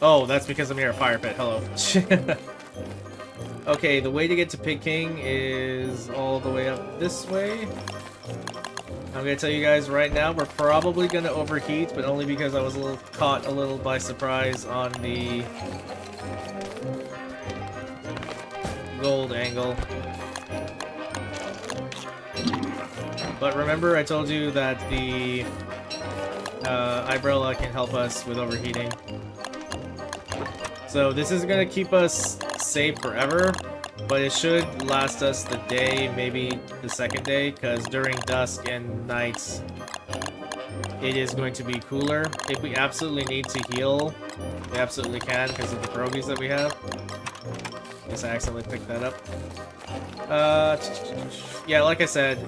Oh, that's because I'm near a fire pit. Hello. Okay, the way to get to Pig King is all the way up this way. I'm gonna tell you guys right now, we're probably gonna overheat, but only because I was caught a little by surprise on the gold angle. But remember, I told you that the Eye-brella can help us with overheating. So this is gonna keep us safe forever, but it should last us the day, maybe the second day, because during dusk and nights, it is going to be cooler. If we absolutely need to heal, we absolutely can because of the pierogies that we have. Guess I accidentally picked that up. Yeah, like I said,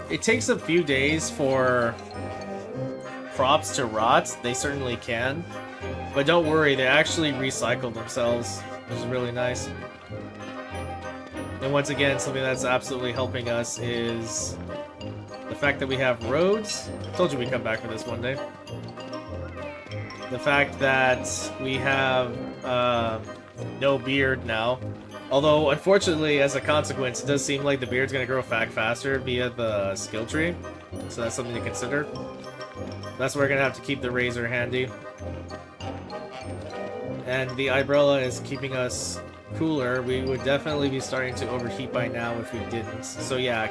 it takes a few days for crops to rot. They certainly can. But don't worry, they actually recycle themselves, which is really nice. And once again, something that's absolutely helping us is the fact that we have roads. Told you we'd come back for this one day. The fact that we have no beard now. Although, unfortunately, as a consequence, it does seem like the beard's going to grow back faster via the skill tree. So that's something to consider. That's where we're going to have to keep the razor handy. And the Eye-brella is keeping us cooler. We would definitely be starting to overheat by now if we didn't. So yeah,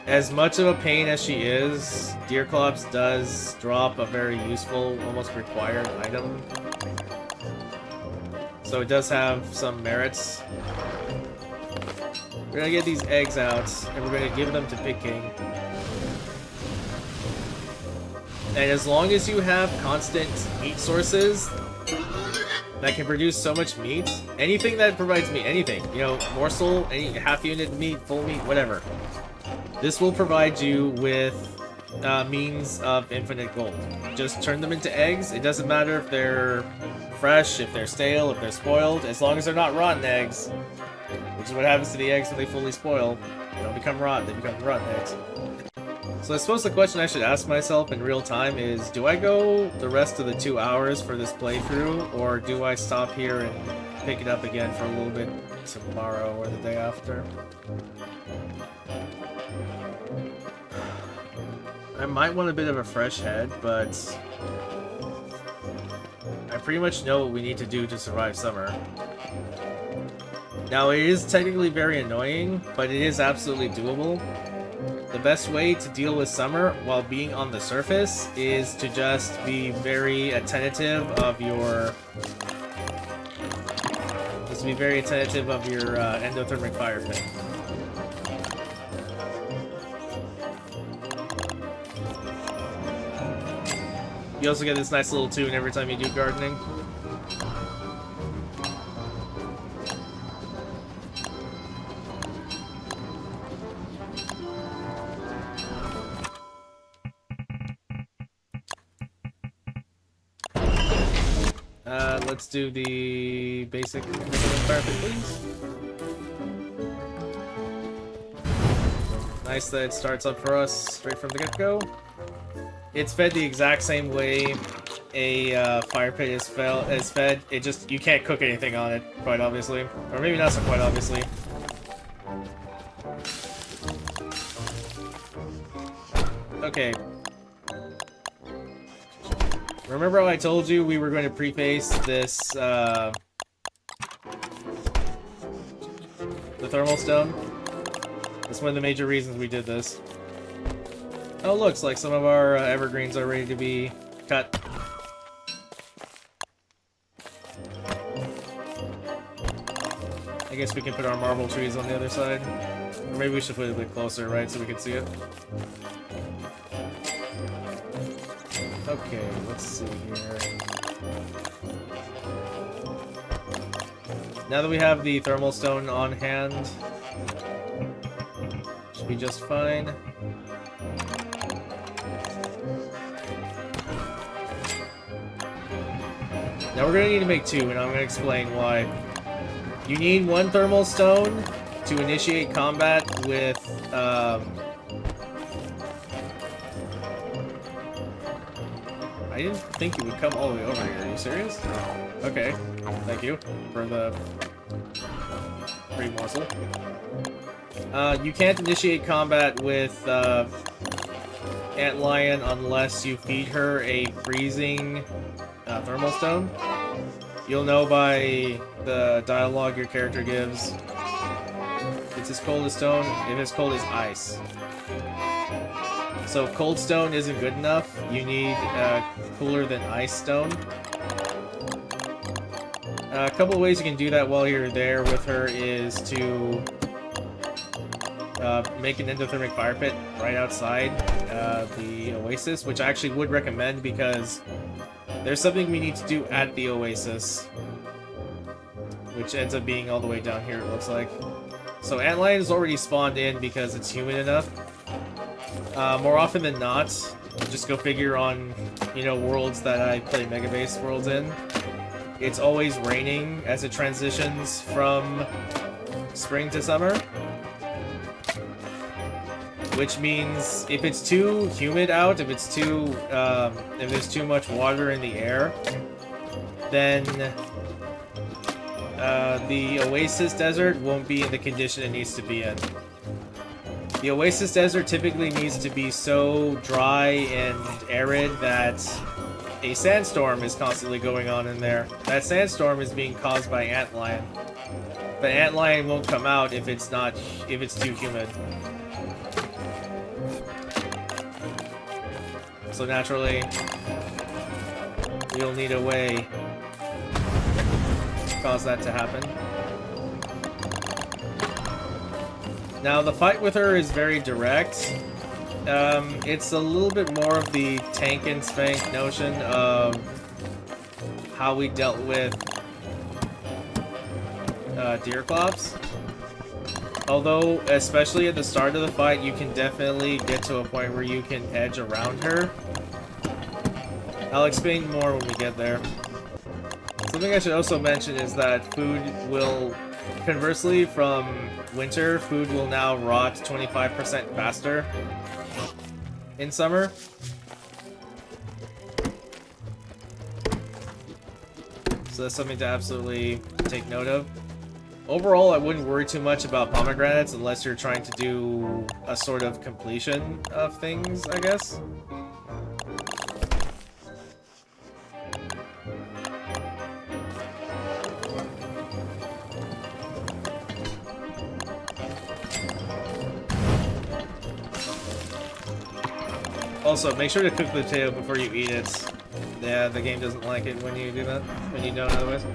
as much of a pain as she is, Deerclops does drop a very useful, almost required item. So it does have some merits. We're gonna get these eggs out, and we're gonna give them to Pig King. And as long as you have constant meat sources that can produce so much meat, anything that provides meat, anything, you know, morsel, any half unit meat, full meat, whatever, this will provide you with means of infinite gold. Just turn them into eggs. It doesn't matter if they're fresh, if they're stale, if they're spoiled, as long as they're not rotten eggs, which is what happens to the eggs when they fully spoil. They don't become rotten, they become rotten eggs. So I suppose the question I should ask myself in real time is, do I go the rest of the 2 hours for this playthrough, or do I stop here and pick it up again for a little bit tomorrow or the day after? I might want a bit of a fresh head, but I pretty much know what we need to do to survive summer. Now, it is technically very annoying, but it is absolutely doable. The best way to deal with summer while being on the surface is to just be very attentive of your endothermic fire pit. You also get this nice little tune every time you do gardening. Let's do the basic fire pit, please. Nice that it starts up for us straight from the get-go. It's fed the exact same way a fire pit is fed. It just, you can't cook anything on it, quite obviously. Or maybe not so quite obviously. Okay. Remember how I told you we were going to preface this, the thermal stone? That's one of the major reasons we did this. Oh, looks like some of our evergreens are ready to be cut. I guess we can put our marble trees on the other side. Or maybe we should put it a bit closer, right, so we can see it. Okay, let's see here. Now that we have the thermal stone on hand, should be just fine. Now we're gonna need to make two, and I'm gonna explain why. You need one thermal stone to initiate combat with, I didn't think you would come all the way over here. Are you serious? Okay. Thank you for the free morsel. You can't initiate combat with Antlion unless you feed her a freezing thermal stone. You'll know by the dialogue your character gives. It's as cold as stone, if it's cold as ice. So if cold stone isn't good enough, you need cooler than ice stone. A couple of ways you can do that while you're there with her is to make an endothermic fire pit right outside the oasis, which I actually would recommend because there's something we need to do at the oasis, which ends up being all the way down here, it looks like. So Antlion is already spawned in because it's humid enough. More often than not, just go figure on, you know, worlds that I play Mega Base worlds in. It's always raining as it transitions from spring to summer. Which means if it's too humid out, if there's too much water in the air, then the Oasis Desert won't be in the condition it needs to be in. The Oasis Desert typically needs to be so dry and arid that a sandstorm is constantly going on in there. That sandstorm is being caused by Antlion. But Antlion won't come out if it's too humid. So naturally, we'll need a way to cause that to happen. Now, the fight with her is very direct. It's a little bit more of the tank and spank notion of how we dealt with Deerclops. Although, especially at the start of the fight, you can definitely get to a point where you can edge around her. I'll explain more when we get there. Something I should also mention is that food will, conversely from winter, food will now rot 25% faster in summer. So that's something to absolutely take note of. Overall, I wouldn't worry too much about pomegranates unless you're trying to do a sort of completion of things, I guess. Also, make sure to cook the potato before you eat it. Yeah, the game doesn't like it when you do that, when you don't otherwise.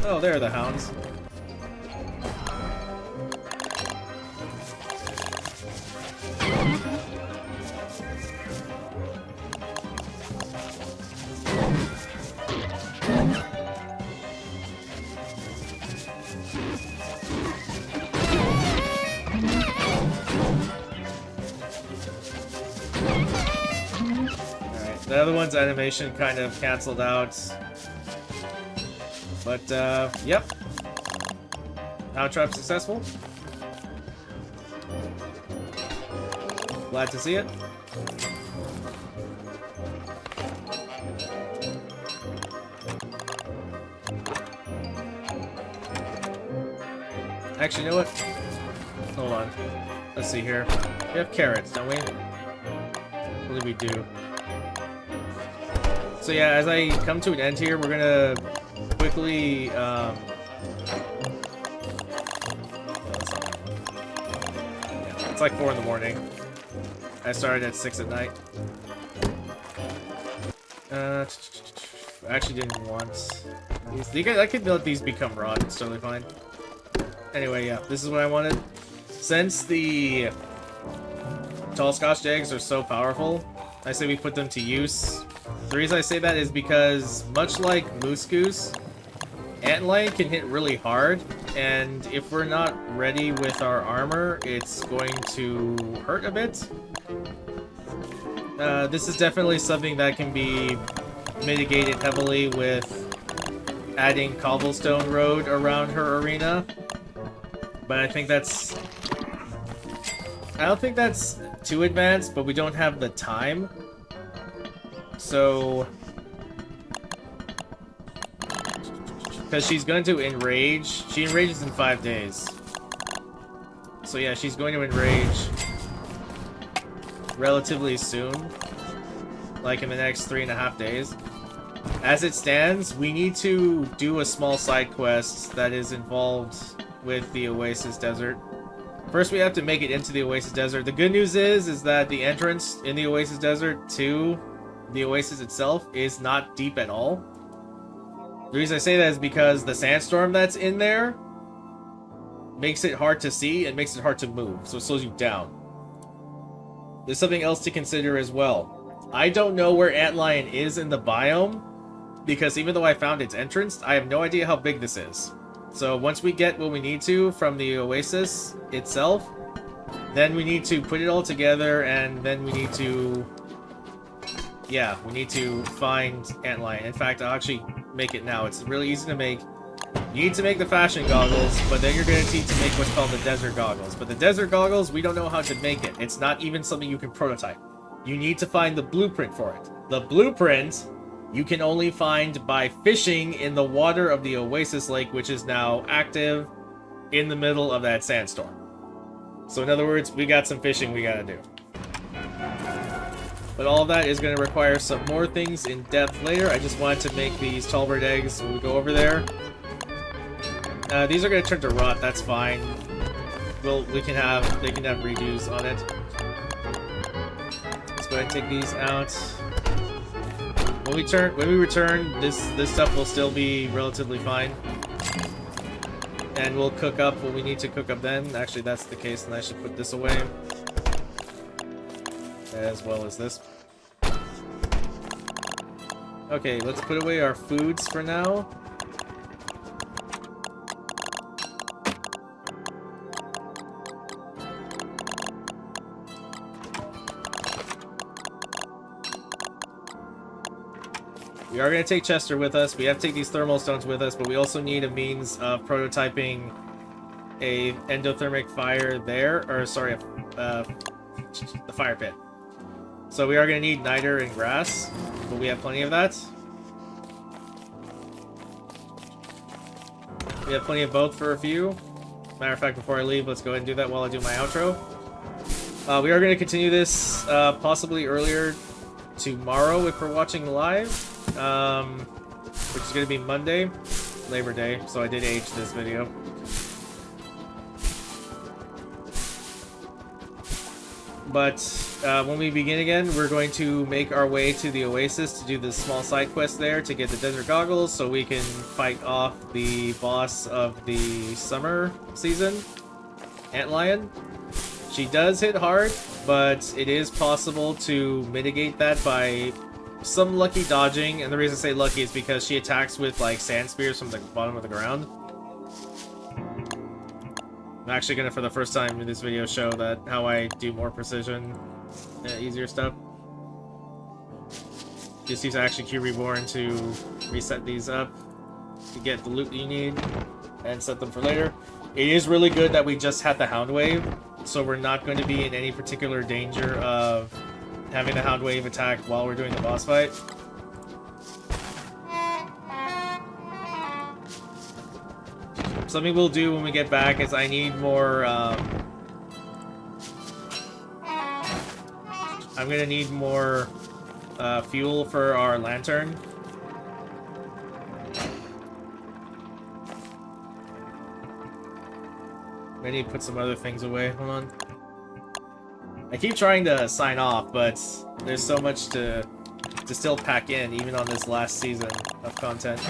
Oh, there are the hounds. Alright, the other one's animation kind of canceled out. But, yep. Hound trap successful. Glad to see it. Actually, you know what? Hold on. Let's see here. We have carrots, don't we? What do we do? So yeah, as I come to an end here, we're gonna quickly, yeah, it's like 4 in the morning. I started at 6 at night. I actually didn't want these. I could let these become raw. It's totally fine. Anyway, yeah, this is what I wanted. Since the tall Scotch eggs are so powerful, I say we put them to use. The reason I say that is because, much like Moose Goose, Antlion can hit really hard, and if we're not ready with our armor, it's going to hurt a bit. This is definitely something that can be mitigated heavily with adding cobblestone road around her arena. But I think that's... I don't think that's too advanced, but we don't have the time. So... Because she's going to enrage. She enrages in 5 days. So yeah, she's going to enrage relatively soon. Like in the next 3.5 days. As it stands, we need to do a small side quest that is involved with the Oasis Desert. First, we have to make it into the Oasis Desert. The good news is that the entrance in the Oasis Desert to the Oasis itself is not deep at all. The reason I say that is because the sandstorm that's in there makes it hard to see and makes it hard to move, so it slows you down. There's something else to consider as well. I don't know where Antlion is in the biome, because even though I found its entrance, I have no idea how big this is. So once we get what we need to from the Oasis itself, then we need to put it all together, and then we need to... Yeah, we need to find Antlion. In fact, I'll actually make it now. It's really easy to make. You need to make the fashion goggles, but then you're going to need to make what's called the desert goggles. But the desert goggles, we don't know how to make it. It's not even something you can prototype. You need to find the blueprint for it. The blueprint you can only find by fishing in the water of the Oasis Lake, which is now active in the middle of that sandstorm. So in other words, we got some fishing we gotta do. But all of that is going to require some more things in depth later. I just wanted to make these tallbird eggs when we go over there. These are going to turn to rot, that's fine. They can have redos on it. Let's go ahead and take these out. When we return, this stuff will still be relatively fine. And we'll cook up what we need to cook up then. Actually, that's the case, and I should put this away. As well as this. Okay, let's put away our foods for now. We are going to take Chester with us. We have to take these thermal stones with us, but we also need a means of prototyping a endothermic fire there, or sorry, the fire pit. So we are going to need niter and grass, but we have plenty of that. We have plenty of both for a few. Matter of fact, before I leave, let's go ahead and do that while I do my outro. We are going to continue this possibly earlier tomorrow if we're watching live, which is going to be Monday, Labor Day, so I did age this video. But when we begin again, we're going to make our way to the Oasis to do the small side quest there to get the desert goggles so we can fight off the boss of the summer season, Antlion. She does hit hard, but it is possible to mitigate that by some lucky dodging, and the reason I say lucky is because she attacks with like sand spears from the bottom of the ground. I'm actually gonna, for the first time in this video, show that how I do more precision, easier stuff. Just use actually Q Reborn to reset these up to get the loot you need and set them for later. It is really good that we just had the Hound Wave, so we're not going to be in any particular danger of having the Hound Wave attack while we're doing the boss fight. Something we'll do when we get back is I need more, I'm gonna need more fuel for our lantern. I need to put some other things away. Hold on. I keep trying to sign off, but there's so much to still pack in, even on this last season of content.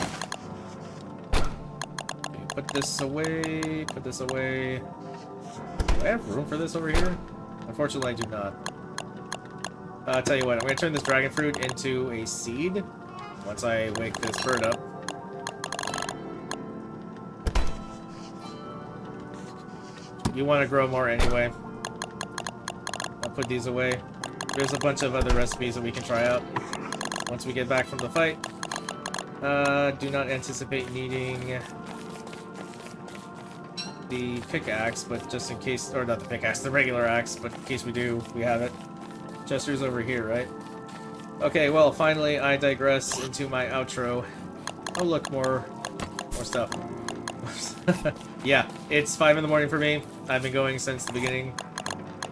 Put this away, put this away. Do I have room for this over here? Unfortunately, I do not. I'll tell you what, I'm going to turn this dragon fruit into a seed once I wake this bird up. You want to grow more anyway. I'll put these away. There's a bunch of other recipes that we can try out once we get back from the fight. Do not anticipate needing the pickaxe, but just in case, or not the pickaxe, the regular axe, but in case we do, we have it. Chester's over here, right? Okay, well, finally I digress into my outro. Oh look, more stuff. Yeah, it's 5 in the morning for me. I've been going since the beginning.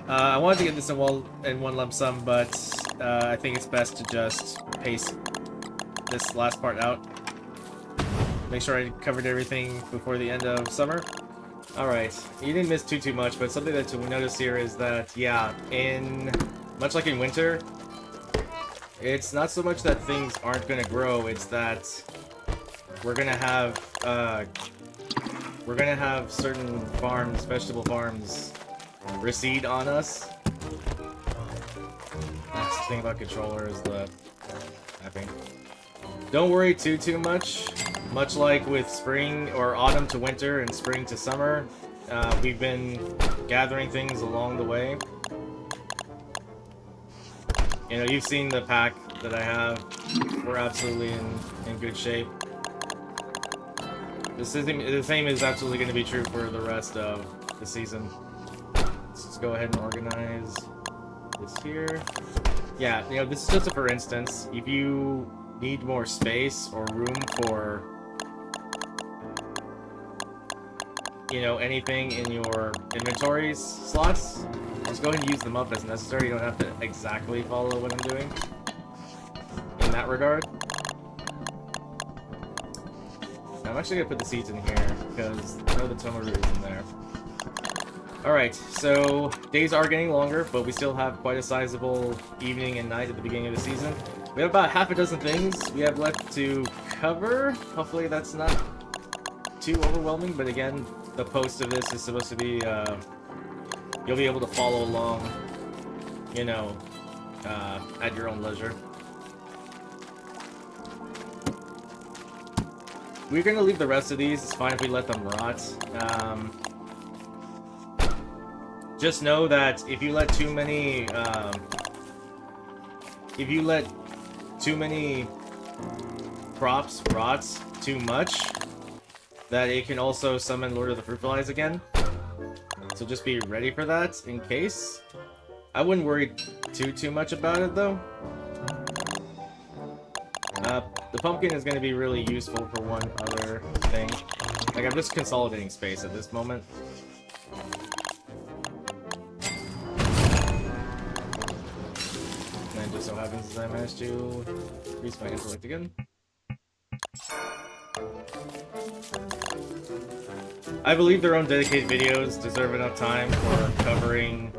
I wanted to get this in one lump sum, but I think it's best to just pace this last part out. Make sure I covered everything before the end of summer. Alright, you didn't miss too much, but something that to notice here is that, yeah, much like in winter, it's not so much that things aren't gonna grow, it's that we're gonna have certain farms, vegetable farms, recede on us. That's the thing about controller is the mapping. Don't worry too much. Much like with spring or autumn to winter and spring to summer, we've been gathering things along the way. You know, you've seen the pack that I have. We're absolutely in good shape. The same is absolutely going to be true for the rest of the season. Let's just go ahead and organize this here. Yeah, you know, this is just a for instance. If you need more space or room for, you know, anything in your inventories slots, just go ahead and use them up as necessary. You don't have to exactly follow what I'm doing in that regard. I'm actually gonna put the seeds in here because I know the tomato is in there. Alright, so days are getting longer, but we still have quite a sizable evening and night at the beginning of the season. We have about half a dozen things we have left to cover. Hopefully that's not too overwhelming, but again, the post of this is supposed to be, you'll be able to follow along, you know, at your own leisure. We're gonna leave the rest of these. It's fine if we let them rot. Just know that if you let too many crops rot too much, that it can also summon Lord of the Fruit Flies again. So just be ready for that in case. I wouldn't worry too much about it though. The pumpkin is going to be really useful for one other thing. Like, I'm just consolidating space at this moment. And it just so happens as I managed to increase my intellect again. I believe their own dedicated videos deserve enough time for covering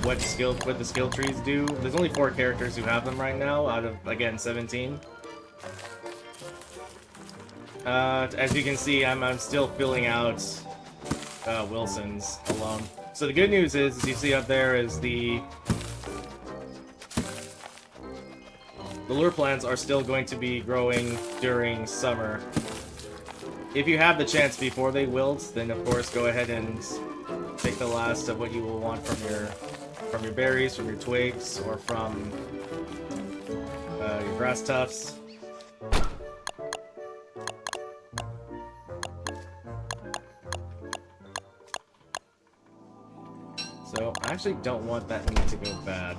what the skill trees do. There's only 4 characters who have them right now out of, again, 17. As you can see, I'm still filling out Wilson's alone. So the good news is, as you see up there, is the lure plants are still going to be growing during summer. If you have the chance before they wilt, then of course go ahead and take the last of what you will want from your berries, from your twigs, or from your grass tufts. So I actually don't want that meat to go bad.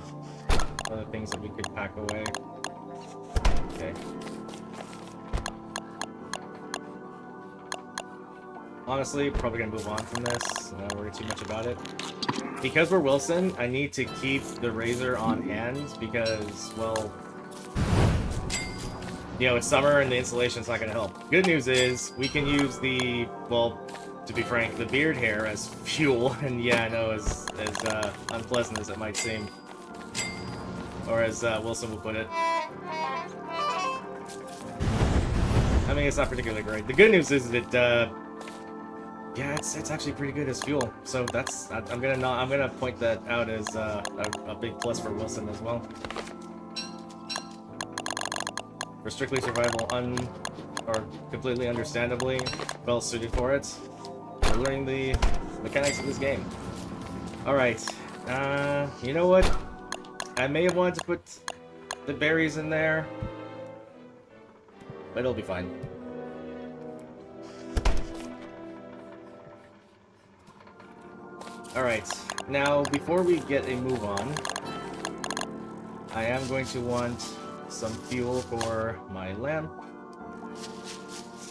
Other things that we could pack away. Okay. Honestly, probably gonna move on from this. Not worry too much about it. Because we're Wilson, I need to keep the razor on hand because, well, you know, it's summer and the insulation's not gonna help. Good news is we can use the, well, to be frank, the beard hair as fuel, and yeah, I know, as unpleasant as it might seem. Or as Wilson will put it. I mean, it's not particularly great. The good news is that, yeah, it's actually pretty good as fuel. So that's, I'm gonna point that out as a big plus for Wilson as well. For strictly survival, or completely understandably well suited for it. We're learning the mechanics of this game. Alright, you know what? I may have wanted to put the berries in there, but it'll be fine. Alright, now before we get a move on, I am going to want some fuel for my lamp.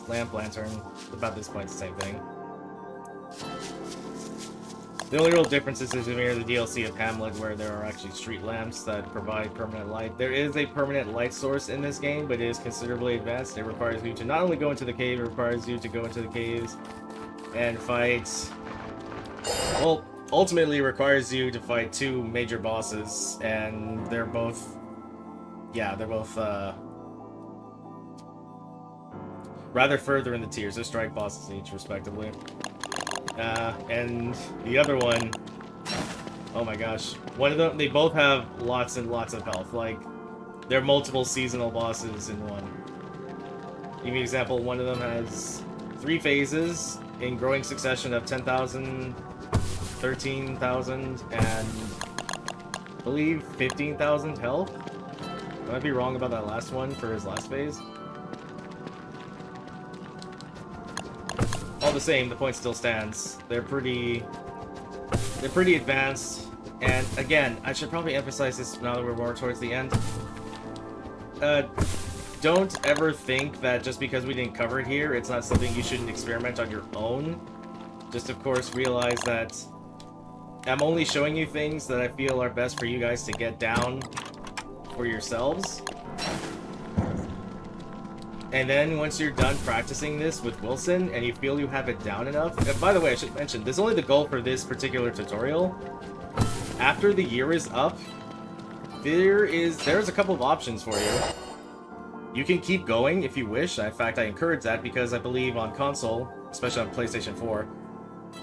Lantern. About this point, it's the same thing. The only real difference is if you're the DLC of Hamlet, where there are actually street lamps that provide permanent light. There is a permanent light source in this game, but it is considerably advanced. It requires you to not only go into the cave, it requires you to go into the caves and fight... Well, ultimately it requires you to fight 2 major bosses, and they're both... Yeah, they're both, rather further in the tiers. They're strike bosses each, respectively. And the other one, oh my gosh, one of them, they both have lots and lots of health. Like, they're multiple seasonal bosses in one. Give you an example, one of them has 3 phases in growing succession of 10,000, 13,000, and I believe 15,000 health. I might be wrong about that last one for his last phase. All the same, the point still stands. They're pretty advanced, and again, I should probably emphasize this now that we're more towards the end. Don't ever think that just because we didn't cover it here, it's not something you shouldn't experiment on your own. Just, of course, realize that I'm only showing you things that I feel are best for you guys to get down for yourselves. And then once you're done practicing this with Wilson and you feel you have it down enough, and by the way, I should mention, this is only the goal for this particular tutorial. After the year is up, there's a couple of options for you. You can keep going if you wish. In fact, I encourage that because I believe on console, especially on PlayStation 4,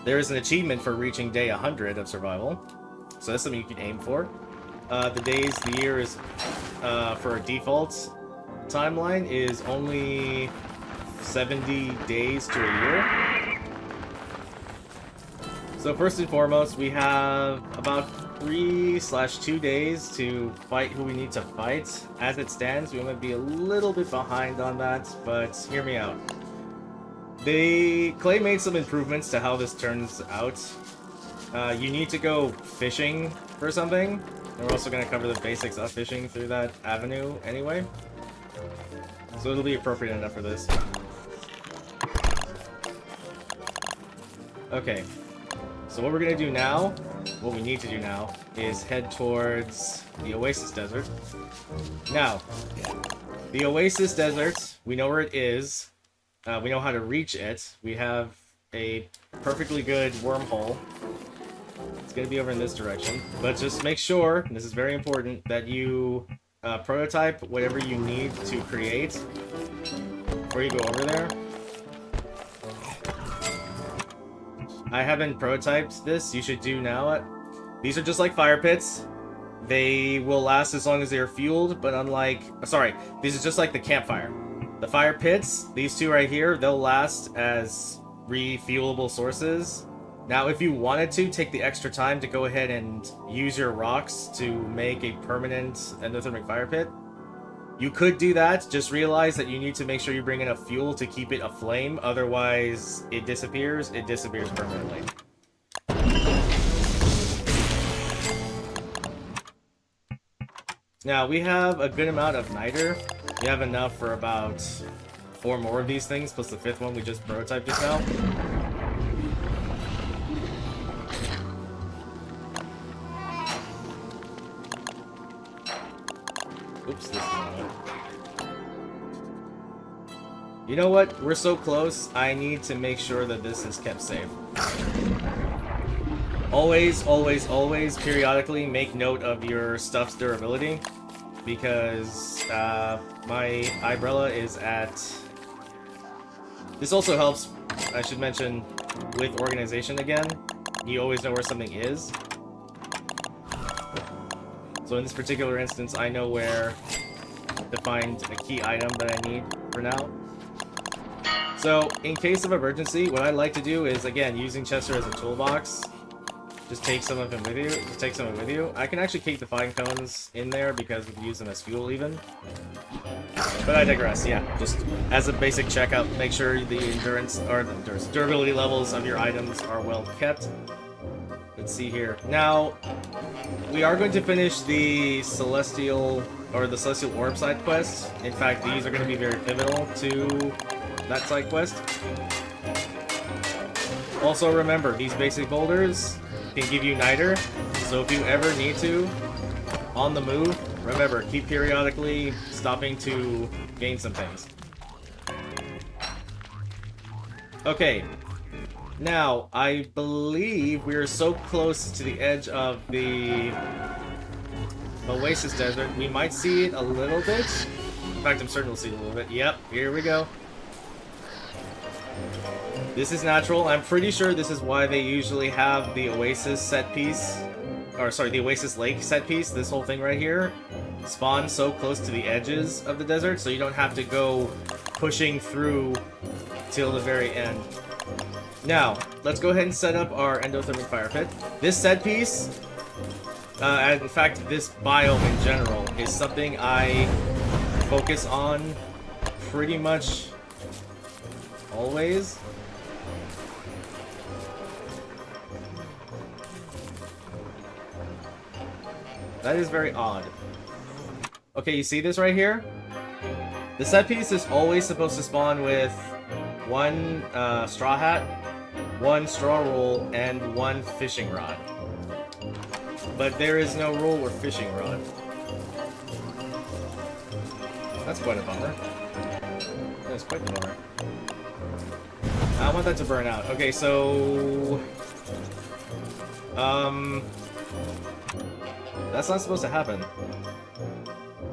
there is an achievement for reaching day 100 of survival. So that's something you can aim for. The year is, for a default timeline, is only 70 days to a year. So first and foremost, we have about 3/2 days to fight who we need to fight. As it stands, we might be a little bit behind on that, but hear me out. Clay made some improvements to how this turns out. You need to go fishing for something. And we're also going to cover the basics of fishing through that avenue anyway. So it'll be appropriate enough for this. Okay. So what we're going to do now, what we need to do now, is head towards the Oasis Desert. Now, the Oasis Desert, we know where it is. We know how to reach it. We have a perfectly good wormhole. It's going to be over in this direction. But just make sure, and this is very important, that you prototype whatever you need to create before you go over there. I haven't prototyped this. You should do now. These are just like fire pits. They will last as long as they are fueled, but unlike... Sorry, these are just like the campfire. The fire pits, these two right here, they'll last as refuelable sources. Now, if you wanted to, take the extra time to go ahead and use your rocks to make a permanent endothermic fire pit. You could do that, just realize that you need to make sure you bring enough fuel to keep it aflame, otherwise it disappears permanently. Now, we have a good amount of niter. We have enough for about 4 more of these things, plus the 5th one we just prototyped just now. Oops, this is not it. You know what? We're so close, I need to make sure that this is kept safe. Always, always, always, periodically make note of your stuff's durability, because my Eye-brella is at... This also helps, I should mention, with organization again. You always know where something is. So in this particular instance, I know where to find a key item that I need for now. So, in case of emergency, what I like to do is, again, using Chester as a toolbox, just take some of him with you. Just take some of it with you. I can actually keep the fine cones in there because we can use them as fuel even. But I digress, yeah. Just as a basic checkup, make sure the durability levels of your items are well kept. Let's see here. Now, we are going to finish the Celestial Orb side quest. In fact, these are going to be very pivotal to that side quest. Also remember, these basic boulders can give you Niter, so if you ever need to, on the move, remember, keep periodically stopping to gain some things. Okay, now, I believe we are so close to the edge of the Oasis Desert, we might see it a little bit. In fact, I'm certain we'll see it a little bit. Yep, here we go. This is natural. I'm pretty sure this is why they usually have the Oasis set piece, or sorry, the Oasis Lake set piece, this whole thing right here, spawn so close to the edges of the desert, so you don't have to go pushing through till the very end. Now, let's go ahead and set up our endothermic fire pit. This set piece, and in fact, this biome in general, is something I focus on pretty much always. That is very odd. Okay, you see this right here? The set piece is always supposed to spawn with one straw hat, one straw roll, and one fishing rod. But there is no roll or fishing rod. That's quite a bummer. That's quite a bummer. I want that to burn out. Okay, so... that's not supposed to happen.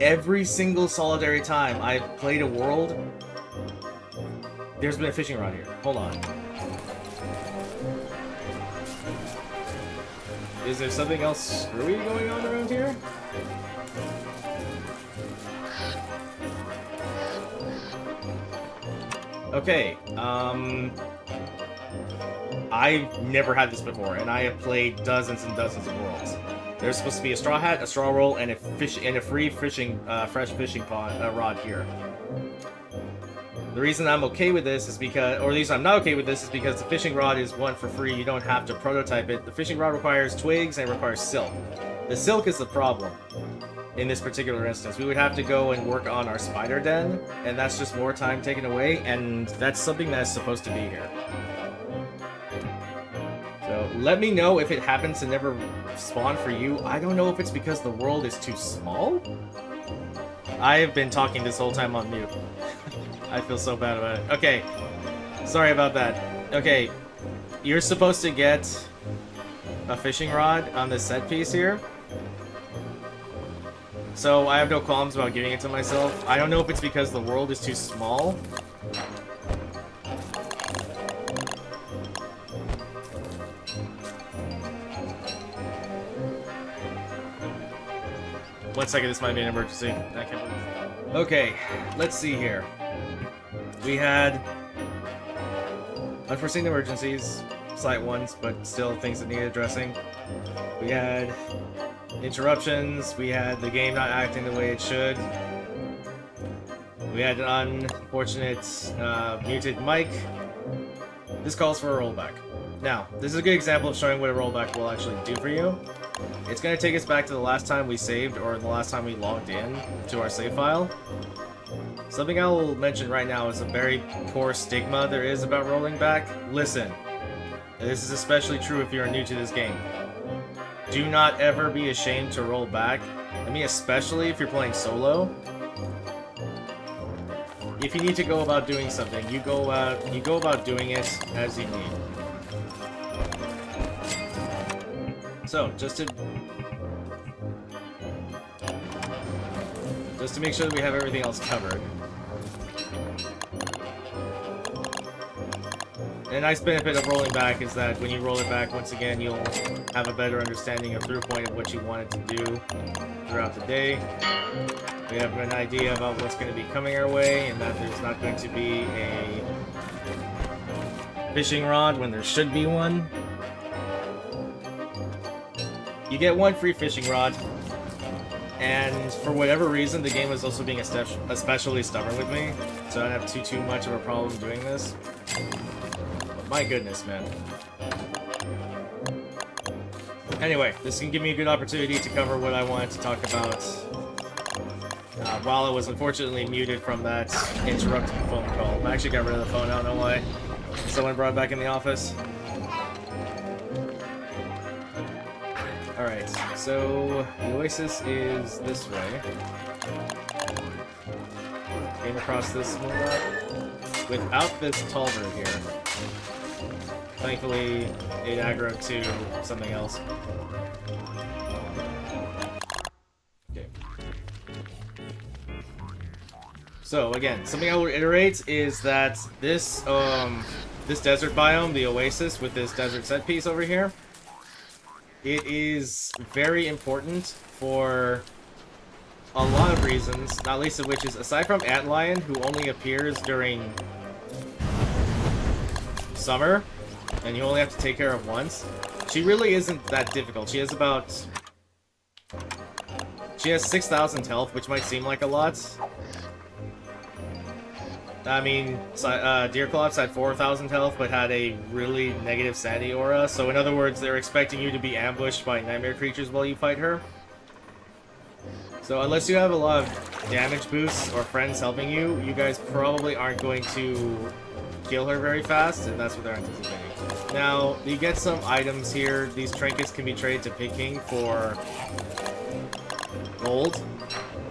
Every single solitary time I've played a world, there's been a fishing rod here. Hold on. Is there something else screwy going on around here? Okay, I've never had this before, and I have played dozens and dozens of worlds. There's supposed to be a straw hat, a straw roll, and a free fishing, fresh fishing rod here. The reason I'm okay with this is because, or the reason I'm not okay with this is because the fishing rod is one for free. You don't have to prototype it. The fishing rod requires twigs and it requires silk. The silk is the problem in this particular instance. We would have to go and work on our spider den, and that's just more time taken away, and that's something that's supposed to be here. So let me know if it happens to never spawn for you. I don't know if it's because the world is too small. I have been talking this whole time on mute. I feel so bad about it. Okay, sorry about that. Okay, you're supposed to get a fishing rod on this set piece here. So I have no qualms about giving it to myself. I don't know if it's because the world is too small. One second, this might be an emergency. I can't believe it. Okay, let's see here. We had unforeseen emergencies, slight ones, but still things that needed addressing. We had interruptions, we had the game not acting the way it should. We had an unfortunate muted mic. This calls for a rollback. Now, this is a good example of showing what a rollback will actually do for you. It's going to take us back to the last time we saved, or the last time we logged in to our save file. Something I will mention right now is a very poor stigma there is about rolling back. Listen, this is especially true if you're new to this game. Do not ever be ashamed to roll back. I mean, especially if you're playing solo. If you need to go about doing something, you go about doing it as you need. So, just to make sure that we have everything else covered. And a nice benefit of rolling back is that when you roll it back, once again, you'll have a better understanding of through point of what you wanted to do throughout the day. We have an idea about what's going to be coming our way, and that there's not going to be a fishing rod when there should be one. You get one free fishing rod, and for whatever reason, the game was also being especially stubborn with me, so I don't have too much of a problem doing this. But my goodness, man. Anyway, this can give me a good opportunity to cover what I wanted to talk about while I was unfortunately muted from that interrupted phone call. I actually got rid of the phone, I don't know why. Someone brought it back in the office. Alright, so the Oasis is this way. Came across this one without this Tulver here. Thankfully, it aggroed to something else. Okay. So again, something I will reiterate is that this this desert biome, the Oasis, with this desert set piece over here, it is very important for a lot of reasons, not least of which is, aside from Antlion, who only appears during summer, and you only have to take care of once, she really isn't that difficult. She has 6,000 health, which might seem like a lot. I mean, Deerclops had 4,000 health, but had a really negative sanity aura, so in other words, they're expecting you to be ambushed by nightmare creatures while you fight her. So unless you have a lot of damage boosts or friends helping you, you guys probably aren't going to kill her very fast, and that's what they're anticipating. Now, you get some items here. These trinkets can be traded to Pig King for gold,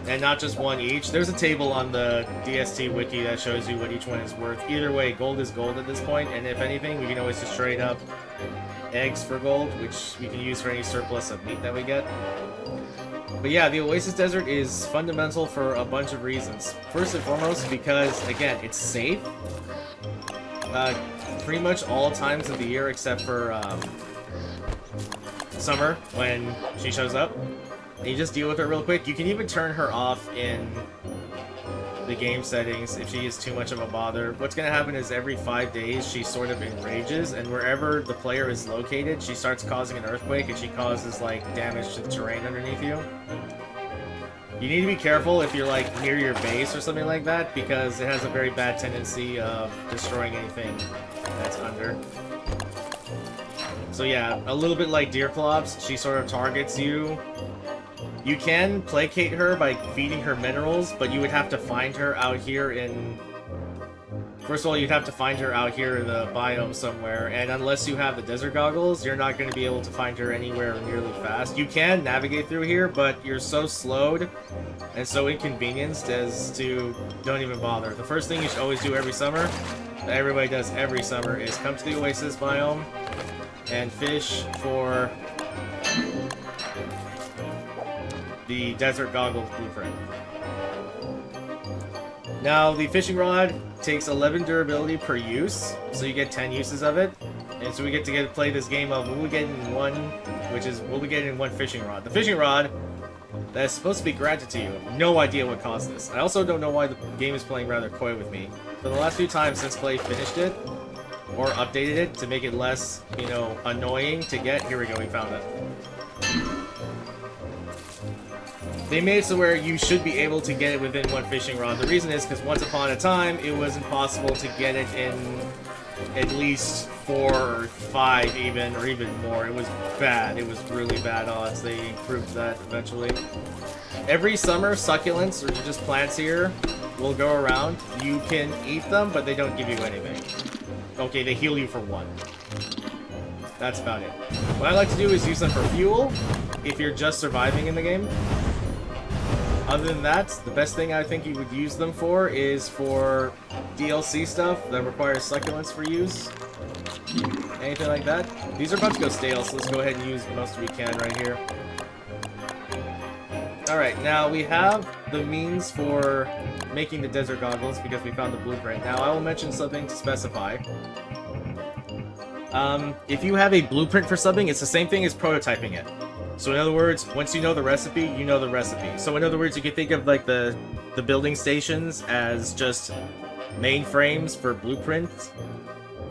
and not just one each. There's a table on the DST wiki that shows you what each one is worth. Either way, gold is gold at this point, and if anything, we can always just trade up eggs for gold, which we can use for any surplus of meat that we get. But yeah, the Oasis Desert is fundamental for a bunch of reasons. First and foremost, because, again, it's safe. Pretty much all times of the year except for summer, when she shows up. And you just deal with her real quick. You can even turn her off in the game settings if she is too much of a bother. What's going to happen is every 5 days she sort of enrages, and wherever the player is located, she starts causing an earthquake, and she causes, like, damage to the terrain underneath you. You need to be careful if you're, like, near your base or something like that, because it has a very bad tendency of destroying anything that's under. So yeah, a little bit like Deerclops, she sort of targets you. You can placate her by feeding her minerals, but you would have to find her out here in... First of all, you'd have to find her out here in the biome somewhere, and unless you have the desert goggles, you're not going to be able to find her anywhere nearly fast. You can navigate through here, but you're so slowed and so inconvenienced as to don't even bother. The first thing you should always do every summer, that everybody does every summer, is come to the Oasis biome and fish for the Desert Goggles blueprint. Now, the fishing rod takes 11 durability per use, so you get 10 uses of it. And so we get to play this game of will we get in one, which is will we get in one fishing rod. The fishing rod that is supposed to be granted to you. No idea what caused this. I also don't know why the game is playing rather coy with me. For the last few times since Clay finished it, or updated it to make it less, you know, annoying to get, here we go, we found it. They made it so where you should be able to get it within one fishing rod. The reason is because once upon a time, it was impossible to get it in at least 4 or 5 even, or even more. It was bad. It was really bad odds. They improved that eventually. Every summer, succulents, or just plants here, will go around. You can eat them, but they don't give you anything. Okay, they heal you for 1. That's about it. What I like to do is use them for fuel, if you're just surviving in the game. Other than that, the best thing I think you would use them for is for DLC stuff that requires succulents for use. Anything like that. These are about to go stale, so let's go ahead and use the most we can right here. Alright, now we have the means for making the desert goggles because we found the blueprint. Now I will mention something to specify. If you have a blueprint for something, it's the same thing as prototyping it. So in other words, once you know the recipe, you know the recipe. So in other words, you can think of like the building stations as just mainframes for blueprints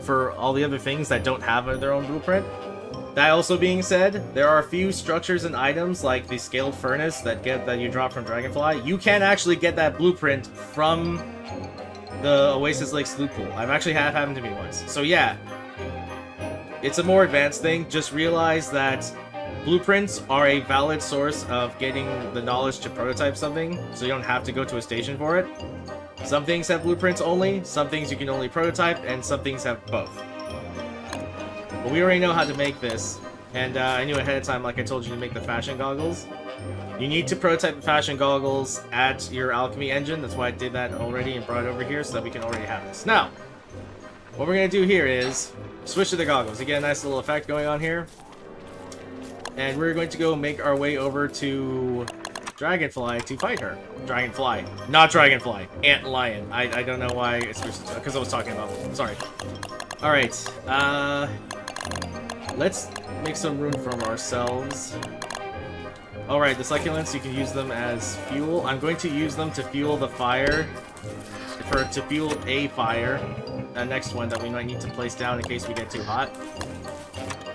for all the other things that don't have their own blueprint. That also being said, there are a few structures and items like the scaled furnace that you drop from Dragonfly. You can actually get that blueprint from the Oasis Lakes loot pool. I've actually had it happen to me once. So yeah, it's a more advanced thing. Just realize that Blueprints are a valid source of getting the knowledge to prototype something, so you don't have to go to a station for it. Some things have blueprints only, some things you can only prototype, and some things have both. But we already know how to make this, and I knew ahead of time, like I told you, to make the fashion goggles. You need to prototype the fashion goggles at your alchemy engine. That's why I did that already and brought it over here so that we can already have this. Now, what we're going to do here is switch to the goggles. You get a nice little effect going on here. And we're going to go make our way over to Dragonfly to fight her. Dragonfly. Not Dragonfly. Antlion. I don't know why it's because I was talking about them. Sorry. Alright. Let's make some room for ourselves. Alright, the succulents, you can use them as fuel. I'm going to use them to fuel the fire. To fuel a fire. Next one that we might need to place down in case we get too hot.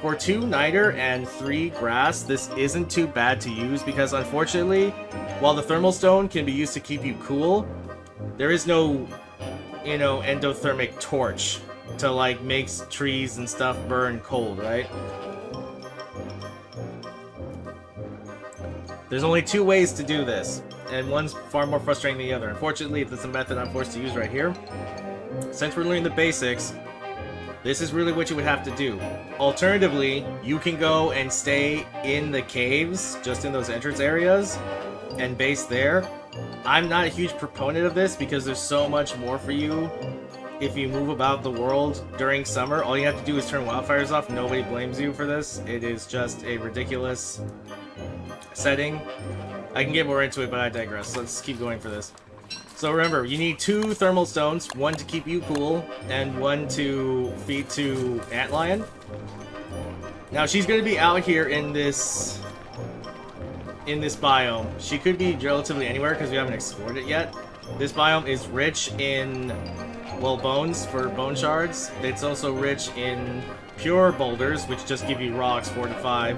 For 2 niter and 3 grass, this isn't too bad to use because unfortunately, while the thermal stone can be used to keep you cool, there is no, you know, endothermic torch to like make trees and stuff burn cold, right? There's only 2 ways to do this, and one's far more frustrating than the other. Unfortunately, it's a method I'm forced to use right here. Since we're learning the basics, this is really what you would have to do. Alternatively, you can go and stay in the caves, just in those entrance areas, and base there. I'm not a huge proponent of this because there's so much more for you if you move about the world during summer. All you have to do is turn wildfires off. Nobody blames you for this. It is just a ridiculous setting. I can get more into it, but I digress. Let's keep going for this. So remember, you need 2 thermal stones, 1 to keep you cool, and 1 to feed to Antlion. Now she's going to be out here in this biome. She could be relatively anywhere because we haven't explored it yet. This biome is rich in, well, bones for bone shards. It's also rich in pure boulders, which just give you rocks, 4 to 5.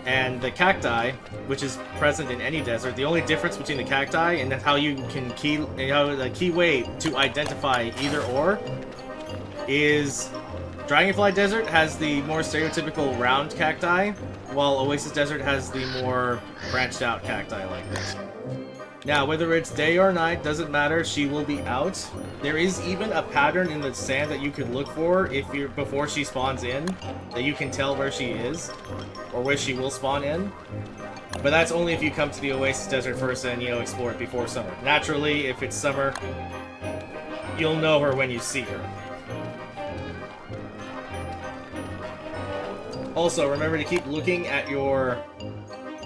And the cacti, which is present in any desert. The only difference between the cacti and how you can the key way to identify either or is Dragonfly Desert has the more stereotypical round cacti, while Oasis Desert has the more branched out cacti like this. Now, whether it's day or night, doesn't matter, she will be out. There is even a pattern in the sand that you could look for before she spawns in, that you can tell where she is, or where she will spawn in. But that's only if you come to the Oasis Desert first and, you know, explore it before summer. Naturally, if it's summer, you'll know her when you see her. Also, remember to keep looking at your...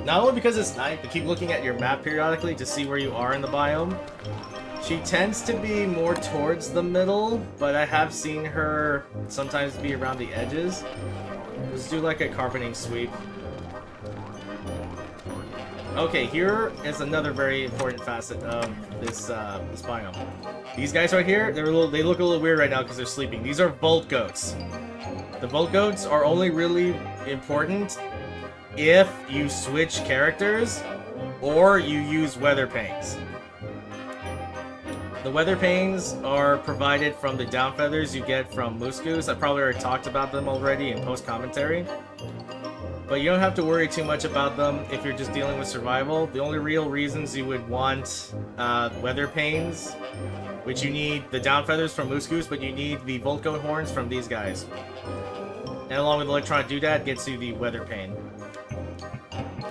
Not only because it's night, but keep looking at your map periodically to see where you are in the biome. She tends to be more towards the middle, but I have seen her sometimes be around the edges. Let's do like a carpeting sweep. Okay, here is another very important facet of this biome. These guys right here, they look a little weird right now because they're sleeping. These are Volt Goats. The Volt Goats are only really important if you switch characters or you use weather panes. The weather panes are provided from the down feathers you get from Moose Goose. I probably already talked about them already in post-commentary. But you don't have to worry too much about them if you're just dealing with survival. The only real reasons you would want weather panes, which you need the down feathers from Moose Goose, but you need the Volt Goat horns from these guys. And along with electronic doodad gets you the weather pane.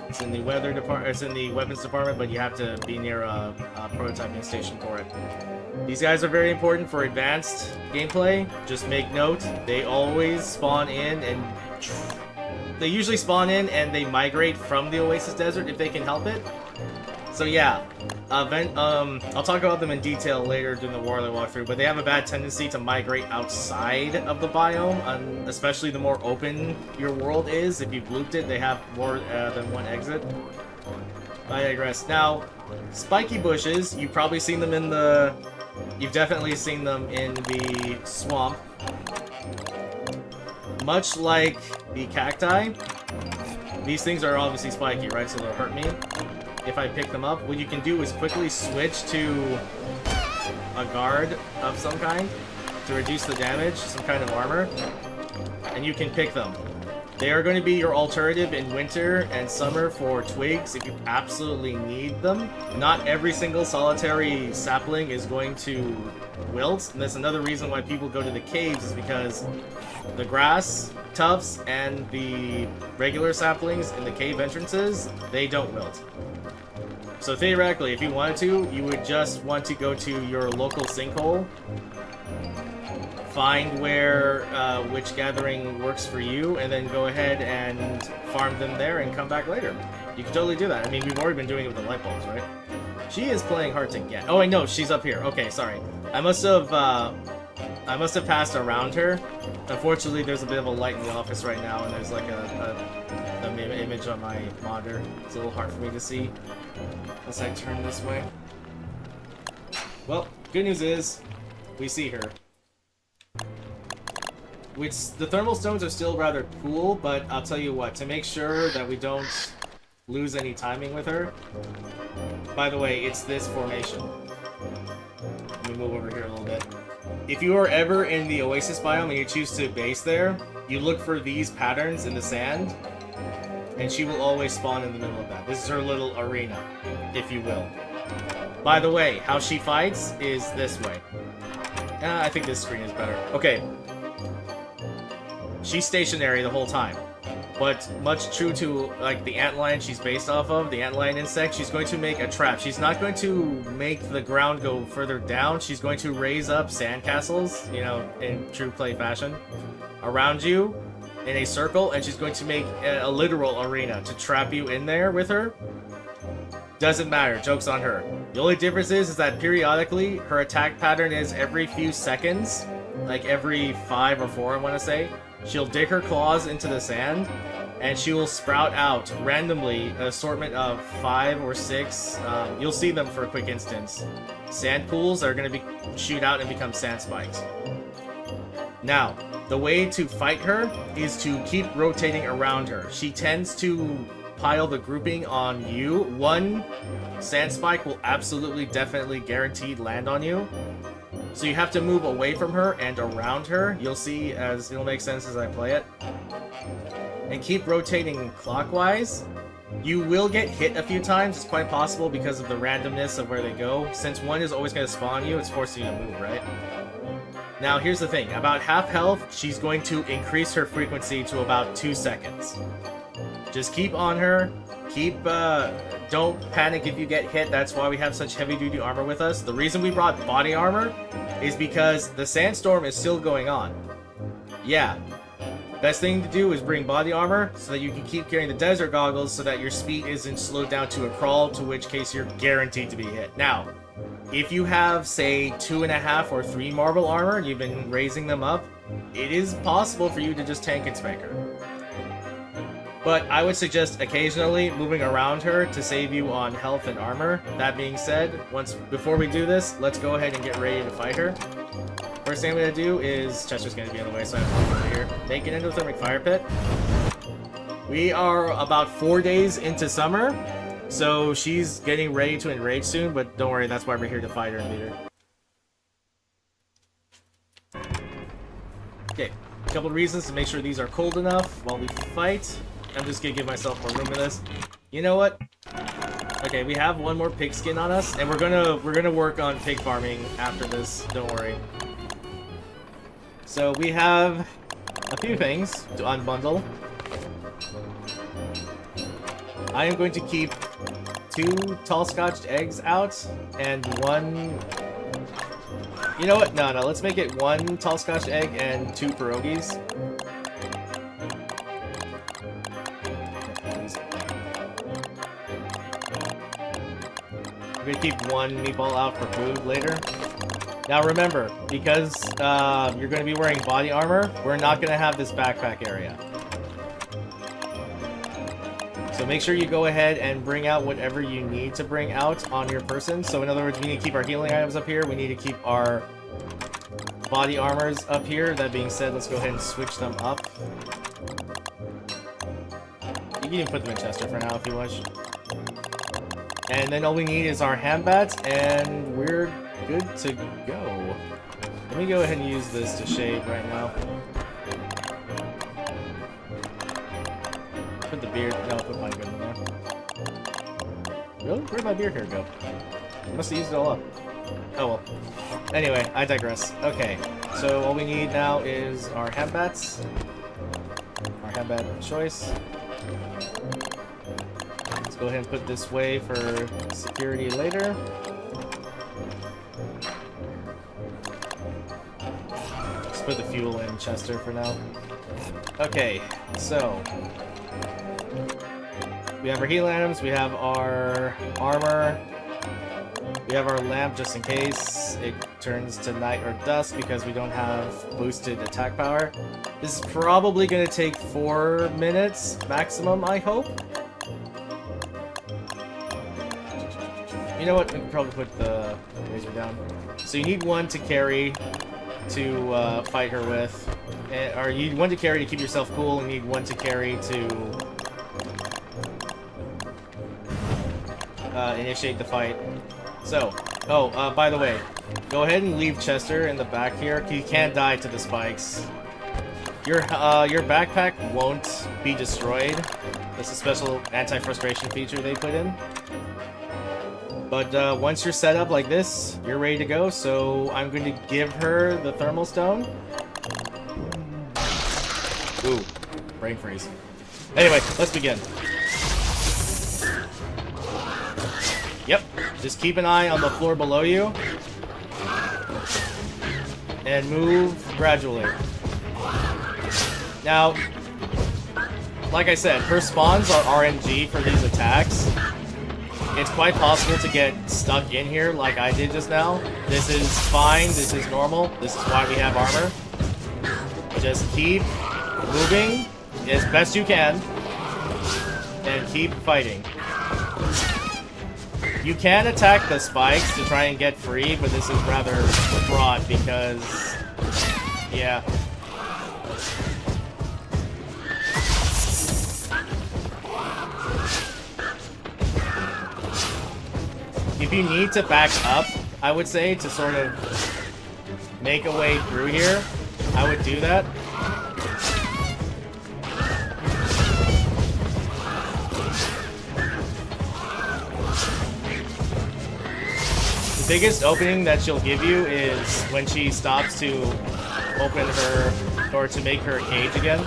It's in the weather department. It's in the weapons department, but you have to be near a prototyping station for it. These guys are very important for advanced gameplay. Just make note, they always spawn in, and they usually spawn in and they migrate from the Oasis Desert if they can help it. So yeah, I'll talk about them in detail later during the Warlord walkthrough, but they have a bad tendency to migrate outside of the biome, especially the more open your world is. If you've looped it, they have more than one exit. I digress. Now, spiky bushes, you've probably seen them in the... You've definitely seen them in the swamp. Much like the cacti, these things are obviously spiky, right? So they'll hurt me if I pick them up. What you can do is quickly switch to a guard of some kind to reduce the damage, some kind of armor, and you can pick them. They are going to be your alternative in winter and summer for twigs if you absolutely need them. Not every single solitary sapling is going to wilt, and that's another reason why people go to the caves, is because the grass tufts and the regular saplings in the cave entrances, they don't wilt. So theoretically, if you wanted to, you would just want to go to your local sinkhole, find where which gathering works for you, and then go ahead and farm them there and come back later. You can totally do that. I mean, we've already been doing it with the light bulbs, right? She is playing hard to get. Oh, I know, she's up here. Okay, sorry. I must have passed around her. Unfortunately, there's a bit of a light in the office right now, and there's like an image on my monitor. It's a little hard for me to see as I turn this way. Well, good news is, we see her. Which, the thermal stones are still rather cool, but I'll tell you what, to make sure that we don't lose any timing with her. By the way, it's this formation. Let me move over here a little bit. If you are ever in the Oasis biome and you choose to base there, you look for these patterns in the sand, and she will always spawn in the middle of that. This is her little arena, if you will. By the way, how she fights is this way. I think this screen is better. Okay. She's stationary the whole time. But much true to like the antlion she's based off of, the antlion insect, she's going to make a trap. She's not going to make the ground go further down. She's going to raise up sandcastles, you know, in true clay fashion, around you in a circle, and she's going to make a literal arena to trap you in there with her. Doesn't matter, joke's on her. The only difference is that periodically her attack pattern is every few seconds, like every 5 or 4 I want to say. She'll dig her claws into the sand, and she will sprout out randomly an assortment of 5 or 6. You'll see them for a quick instance. Sand pools are going to shoot out and become sand spikes. Now, the way to fight her is to keep rotating around her. She tends to pile the grouping on you. One sand spike will absolutely, definitely, guaranteed land on you. So you have to move away from her and around her. You'll see as it'll make sense as I play it. And keep rotating clockwise. You will get hit a few times. It's quite possible because of the randomness of where they go. Since one is always going to spawn you, it's forcing you to move, right? Now, here's the thing. About half health, she's going to increase her frequency to about 2 seconds. Just keep on her. Don't panic if you get hit. That's why we have such heavy-duty armor with us. The reason we brought body armor is because the sandstorm is still going on. Yeah. Best thing to do is bring body armor so that you can keep carrying the desert goggles so that your speed isn't slowed down to a crawl, to which case you're guaranteed to be hit. Now, if you have, say, 2.5 or 3 marble armor and you've been raising them up, it is possible for you to just tank and spank her. But I would suggest occasionally moving around her to save you on health and armor. That being said, before we do this, let's go ahead and get ready to fight her. First thing I'm going to do is... Chester's going to be on the way, so I have to come over here. Make an endothermic fire pit. We are about 4 days into summer, so she's getting ready to enrage soon, but don't worry, that's why we're here to fight her and beat her. Okay, a couple of reasons to make sure these are cold enough while we fight. I'm just gonna give myself more room in this. You know what? Okay, we have one more pig skin on us, and we're gonna work on pig farming after this. Don't worry. So we have a few things to unbundle. I am going to keep 2 tall scotched eggs out and 1. You know what? No, let's make it 1 tall scotch egg and 2 pierogies. I'm gonna keep 1 meatball out for food later. Now remember, because you're gonna be wearing body armor, we're not gonna have this backpack area. So make sure you go ahead and bring out whatever you need to bring out on your person. So in other words, we need to keep our healing items up here. We need to keep our body armors up here. That being said, let's go ahead and switch them up. You can even put them in Chester for now if you wish. And then all we need is our hand bats, and we're good to go. Let me go ahead and use this to shave right now. put the beard. No, I'll put my gun in there. Really? Where'd my beard hair go? I must have used it all up. Oh well. Anyway, I digress. Okay, so all we need now is our handbats. Our handbat of choice. Let's go ahead and put this way for security later. Let's put the fuel in Chester for now. Okay, so we have our healing items, we have our armor, we have our lamp just in case it turns to night or dusk because we don't have boosted attack power. This is probably going to take 4 minutes maximum, I hope. You know what? We can probably put the razor down. So you need one to carry to fight her with. Or you need one to carry to keep yourself cool, and you need one to carry to initiate the fight. So, by the way, go ahead and leave Chester in the back here. He can't die to the spikes. Your backpack won't be destroyed. That's a special anti-frustration feature they put in. But once you're set up like this, you're ready to go. So I'm going to give her the thermal stone. Ooh, brain freeze. Anyway, let's begin. Yep, just keep an eye on the floor below you. And move gradually. Now, like I said, her spawns are RNG for these attacks. It's quite possible to get stuck in here like I did just now. This is fine, this is normal, this is why we have armor. Just keep moving as best you can, and keep fighting. You can attack the spikes to try and get free, but this is rather fraught because, yeah. If you need to back up, I would say, to sort of make a way through here, I would do that. The biggest opening that she'll give you is when she stops to open her, or to make her cage again.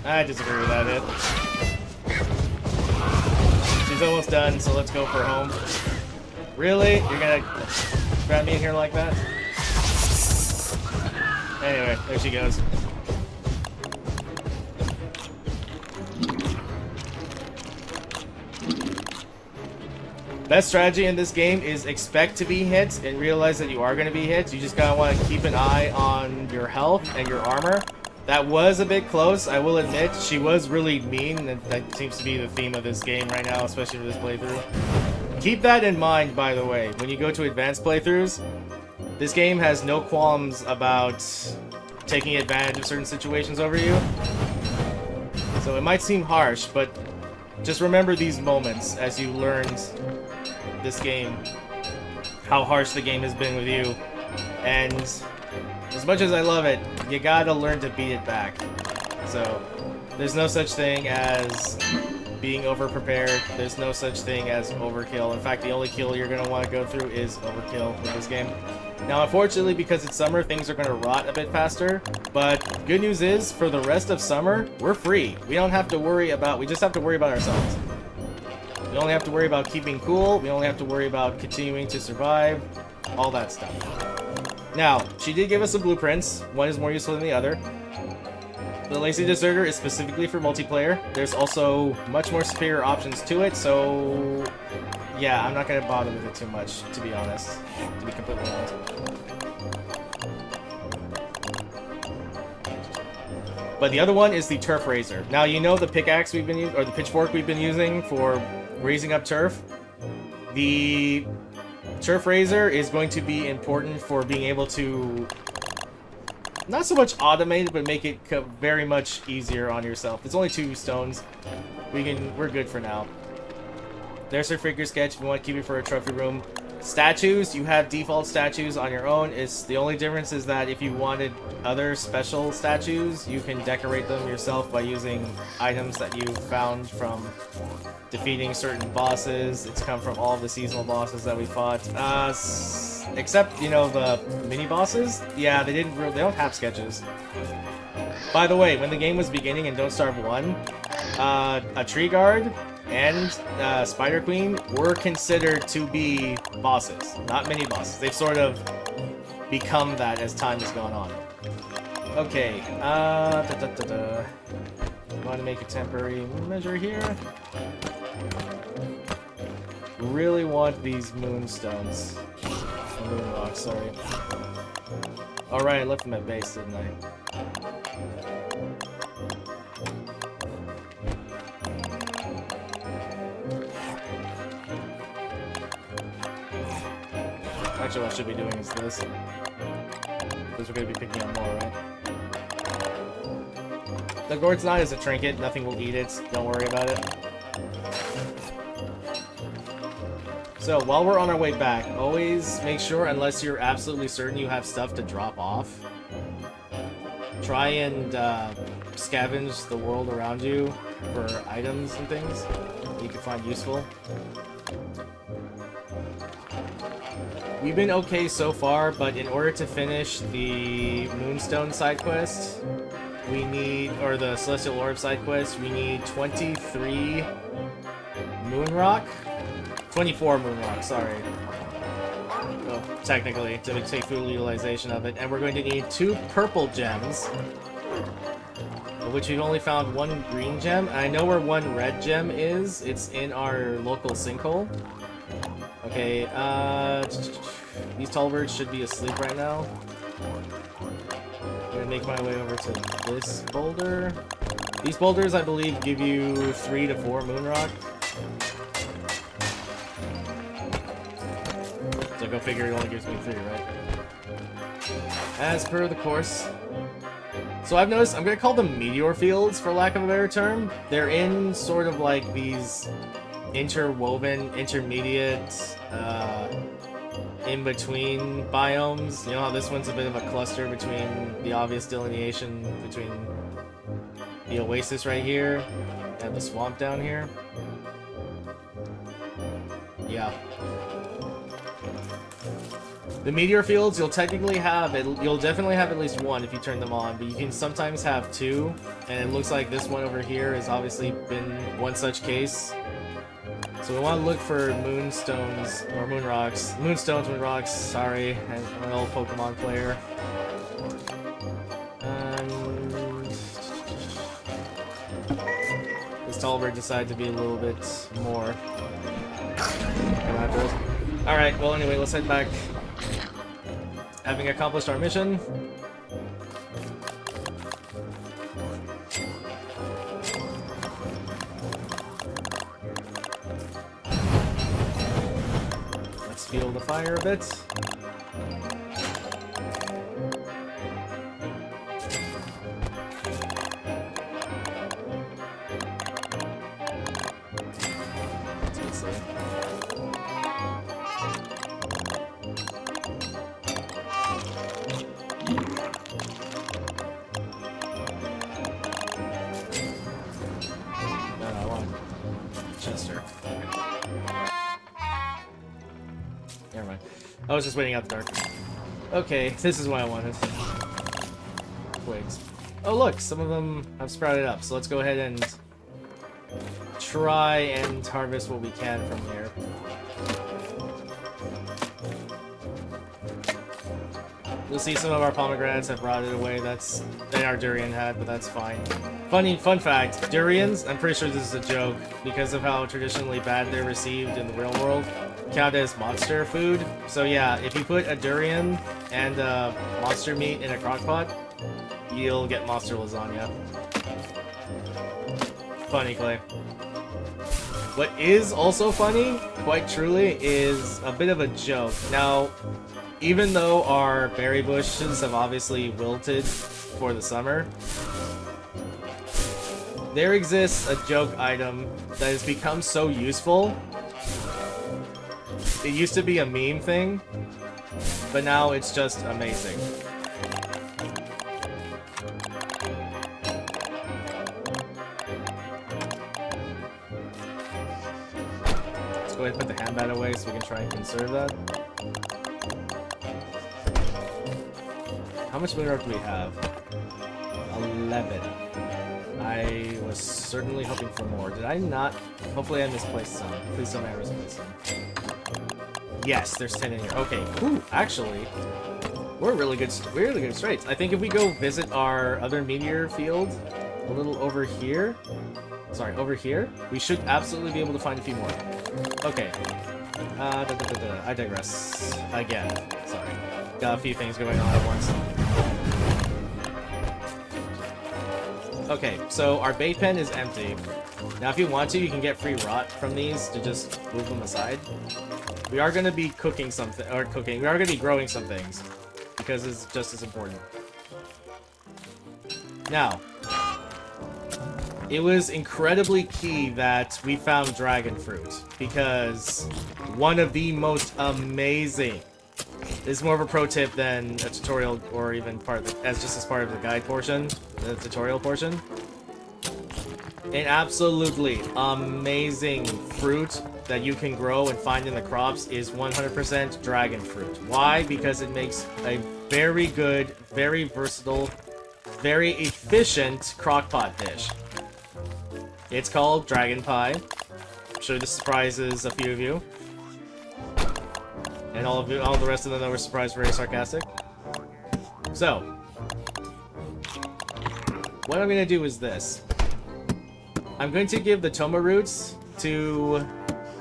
I disagree with that hit. She's almost done, so let's go for home. Really? You're gonna grab me in here like that? Anyway, there she goes. Best strategy in this game is expect to be hit and realize that you are going to be hit. You just kind of want to keep an eye on your health and your armor. That was a bit close, I will admit. She was really mean, and that seems to be the theme of this game right now, especially for this playthrough. Keep that in mind, by the way, when you go to advanced playthroughs. This game has no qualms about taking advantage of certain situations over you. So it might seem harsh, but just remember these moments as you learned this game, how harsh the game has been with you, and as much as I love it, you gotta learn to beat it back. So there's no such thing as being over-prepared, there's no such thing as overkill. In fact, the only kill you're gonna want to go through is overkill with this game. Now, unfortunately, because it's summer, things are gonna rot a bit faster, but good news is, for the rest of summer, we're free. We don't have to worry about, we just have to worry about ourselves. We only have to worry about keeping cool, we only have to worry about continuing to survive, all that stuff. Now, she did give us some blueprints. One is more useful than the other. The Lazy Deserter is specifically for multiplayer. There's also much more superior options to it, so yeah, I'm not going to bother with it too much, to be honest. To be completely honest. But the other one is the Turf Razor. Now, you know the pickaxe we've been using, or the pitchfork we've been using for raising up turf? The Turf Razor is going to be important for being able to not so much automate it, but make it very much easier on yourself. It's only 2 stones. We're good for now. There's her figure sketch if you want to keep it for a trophy room. Statues, you have default statues on your own. It's the only difference is that if you wanted other special statues, you can decorate them yourself by using items that you found from defeating certain bosses. It's come from all the seasonal bosses that we fought. Except, you know, the mini bosses. Yeah, they don't have sketches. By the way, when the game was beginning in Don't Starve 1, a tree guard and Spider Queen were considered to be bosses, not mini bosses. They've sort of become that as time has gone on. Okay, I want to make a temporary measure here. Really want these moonstones. Moon rocks, sorry. Alright, I left them at base, didn't I? Actually, what I should be doing is this. Because we're going to be picking up more, right? The gourd's not as a trinket. Nothing will eat it. Don't worry about it. So, while we're on our way back, always make sure, unless you're absolutely certain you have stuff to drop off, try and scavenge the world around you for items and things that you can find useful. We've been okay so far, but in order to finish the Moonstone side quest, we need, or the Celestial Orb side quest, we need 23 Moonrock. 24 Moonrock, sorry. Well, technically, to take full utilization of it. And we're going to need 2 purple gems, of which we've only found 1 green gem. And I know where 1 red gem is. It's in our local sinkhole. Okay, these tall birds should be asleep right now. I'm gonna make my way over to this boulder. These boulders, I believe, give you 3 to 4 Moonrock. So go figure it only gives me 3, right? As per the course. So I've noticed, I'm gonna call them meteor fields, for lack of a better term. They're in sort of like these interwoven, intermediate, in-between biomes. You know how this one's a bit of a cluster between the obvious delineation between the oasis right here and the swamp down here? Yeah. The meteor fields, you'll technically have it. You'll definitely have at least 1 if you turn them on, but you can sometimes have 2, and it looks like this one over here has obviously been one such case. So we want to look for moonstones, or moonrocks. Moonstones, moonrocks, sorry, I'm an old Pokemon player. This Tallbird decided to be a little bit more. Alright, well anyway, let's head back. Having accomplished our mission. Let's fuel the fire a bit. I was just waiting out the dark. Okay, this is what I wanted. Twigs. Oh look, some of them have sprouted up, so let's go ahead and try and harvest what we can from here. You'll see some of our pomegranates have rotted away. That's our durian had, but that's fine. Fun fact, durians, I'm pretty sure this is a joke, because of how traditionally bad they're received in the real world, count as monster food. So yeah, if you put a durian and monster meat in a crock pot, you'll get monster lasagna. Funny, Clay. What is also funny, quite truly, is a bit of a joke. Now, even though our berry bushes have obviously wilted for the summer, there exists a joke item that has become so useful It used to be a meme thing, but now it's just amazing. Let's go ahead and put the hand bat away so we can try and conserve that. How much mineral do we have? 11. I was certainly hoping for more. Did I not? Hopefully I misplaced some. Please don't ever misplace some. Yes, there's 10 in here. Okay, ooh, actually, we're really good straights. I think if we go visit our other meteor field a little over here, over here, we should absolutely be able to find a few more. Okay. I digress. Again. Sorry. Got a few things going on at once. Okay, so our bait pen is empty. Now if you want to, you can get free rot from these to just move them aside. We are going to be cooking something, we are going to be growing some things, because it's just as important. Now, it was incredibly key that we found dragon fruit, because one of the most amazing, this is more of a pro tip than a tutorial or even just part of the guide portion, the tutorial portion. An absolutely amazing fruit that you can grow and find in the crops is 100% dragon fruit. Why? Because it makes a very good, very versatile, very efficient crockpot dish. It's called dragon pie. I'm sure this surprises a few of you. And all the rest of them that were surprised, very sarcastic. So, what I'm going to do is this. I'm going to give the toma roots to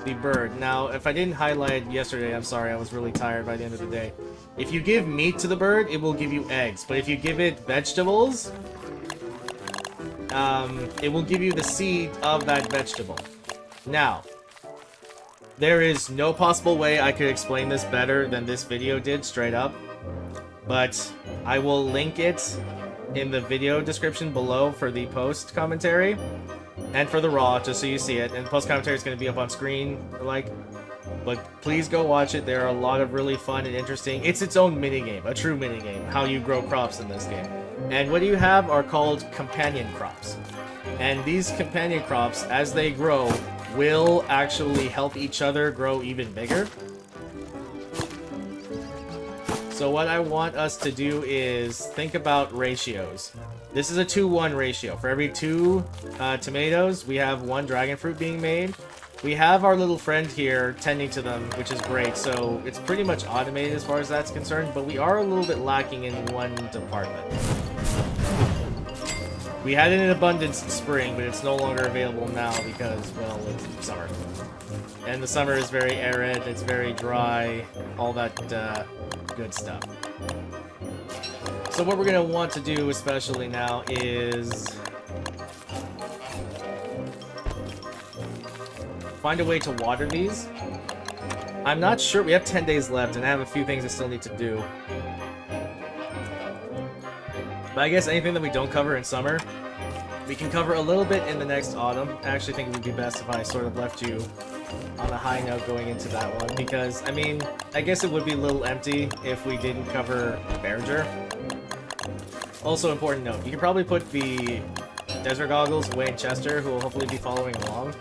the bird. Now, if I didn't highlight yesterday, I'm sorry, I was really tired by the end of the day. If you give meat to the bird, it will give you eggs. But if you give it vegetables, it will give you the seed of that vegetable. Now, there is no possible way I could explain this better than this video did, straight up. But I will link it in the video description below for the post commentary. And for the raw, just so you see it. And the post commentary is going to be up on screen, but please go watch it. There are a lot of really fun and interesting. It's its own minigame, a true minigame, how you grow crops in this game. And what you have are called companion crops. And these companion crops, as they grow, will actually help each other grow even bigger. So what I want us to do is think about ratios. This is a 2-1 ratio. For every 2 tomatoes, we have 1 dragon fruit being made. We have our little friend here tending to them, which is great, so it's pretty much automated as far as that's concerned, but we are a little bit lacking in one department. We had it in abundance in spring, but it's no longer available now because, well, it's summer. And the summer is very arid, it's very dry, all that good stuff. So what we're going to want to do, especially now, is find a way to water these. I'm not sure. We have 10 days left, and I have a few things I still need to do. But I guess anything that we don't cover in summer, we can cover a little bit in the next autumn. I actually think it would be best if I sort of left you on a high note going into that one, because, I mean, I guess it would be a little empty if we didn't cover Berger. Also, important note, you can probably put the desert goggles away in Chester, who will hopefully be following along.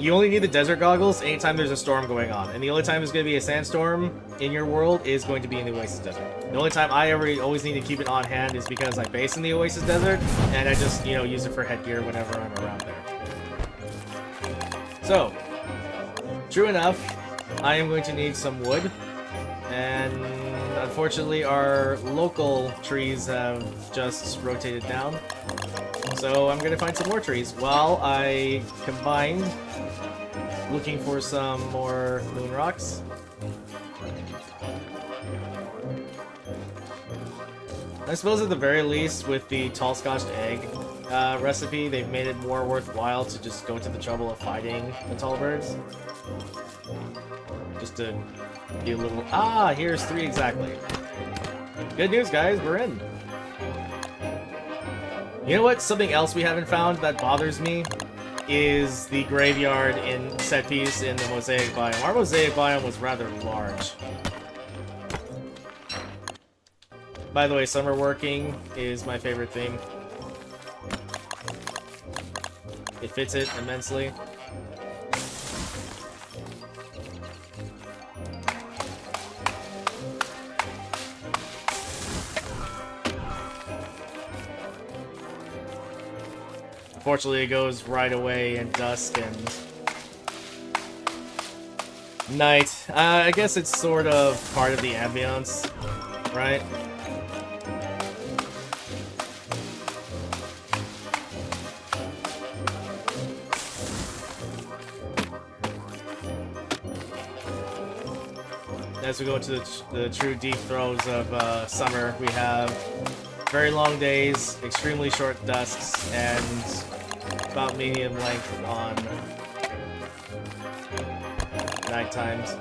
You only need the desert goggles anytime there's a storm going on, and the only time there's going to be a sandstorm in your world is going to be in the Oasis Desert. The only time I always need to keep it on hand is because I base in the Oasis Desert, and I just, you know, use it for headgear whenever I'm around there. So, true enough, I am going to need some wood, and unfortunately our local trees have just rotated down. So I'm going to find some more trees while I combine looking for some more moon rocks. I suppose at the very least with the tall scotched egg recipe, they've made it more worthwhile to just go to the trouble of fighting the tall birds. Just to be a little... Ah, here's 3 exactly. Good news, guys, we're in. You know what? Something else we haven't found that bothers me is the graveyard in set piece in the Mosaic biome. Our Mosaic biome was rather large. By the way, summer working is my favorite theme. It fits it immensely. Unfortunately, it goes right away in dusk and night. I guess it's sort of part of the ambience, right? As we go into the true deep throes of summer, we have very long days, extremely short dusks, and about medium length on night times.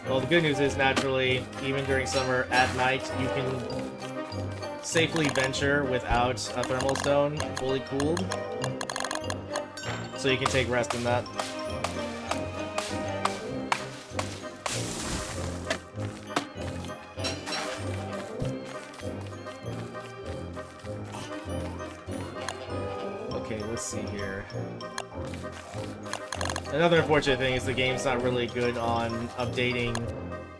Well, the good news is, naturally, even during summer at night, you can safely venture without a thermal stone, fully cooled. So you can take rest in that. Let's see here. Another unfortunate thing is the game's not really good on updating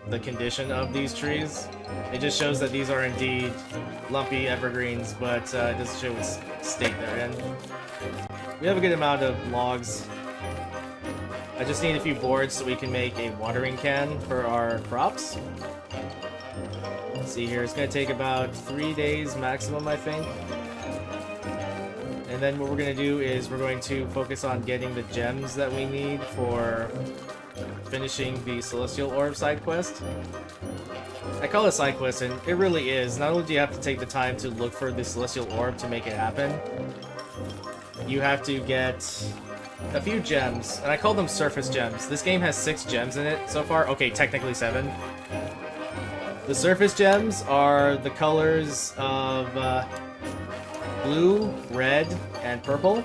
the condition of these trees. It just shows that these are indeed lumpy evergreens, but it doesn't show what state they're in. We have a good amount of logs. I just need a few boards so we can make a watering can for our crops. Let's see here, it's going to take about 3 days maximum, I think. And then what we're going to do is we're going to focus on getting the gems that we need for finishing the Celestial Orb side quest. I call it side quest, and it really is. Not only do you have to take the time to look for the Celestial Orb to make it happen, you have to get a few gems, and I call them surface gems. This game has 6 gems in it so far. Okay, technically 7. The surface gems are the colors of blue, red, and purple.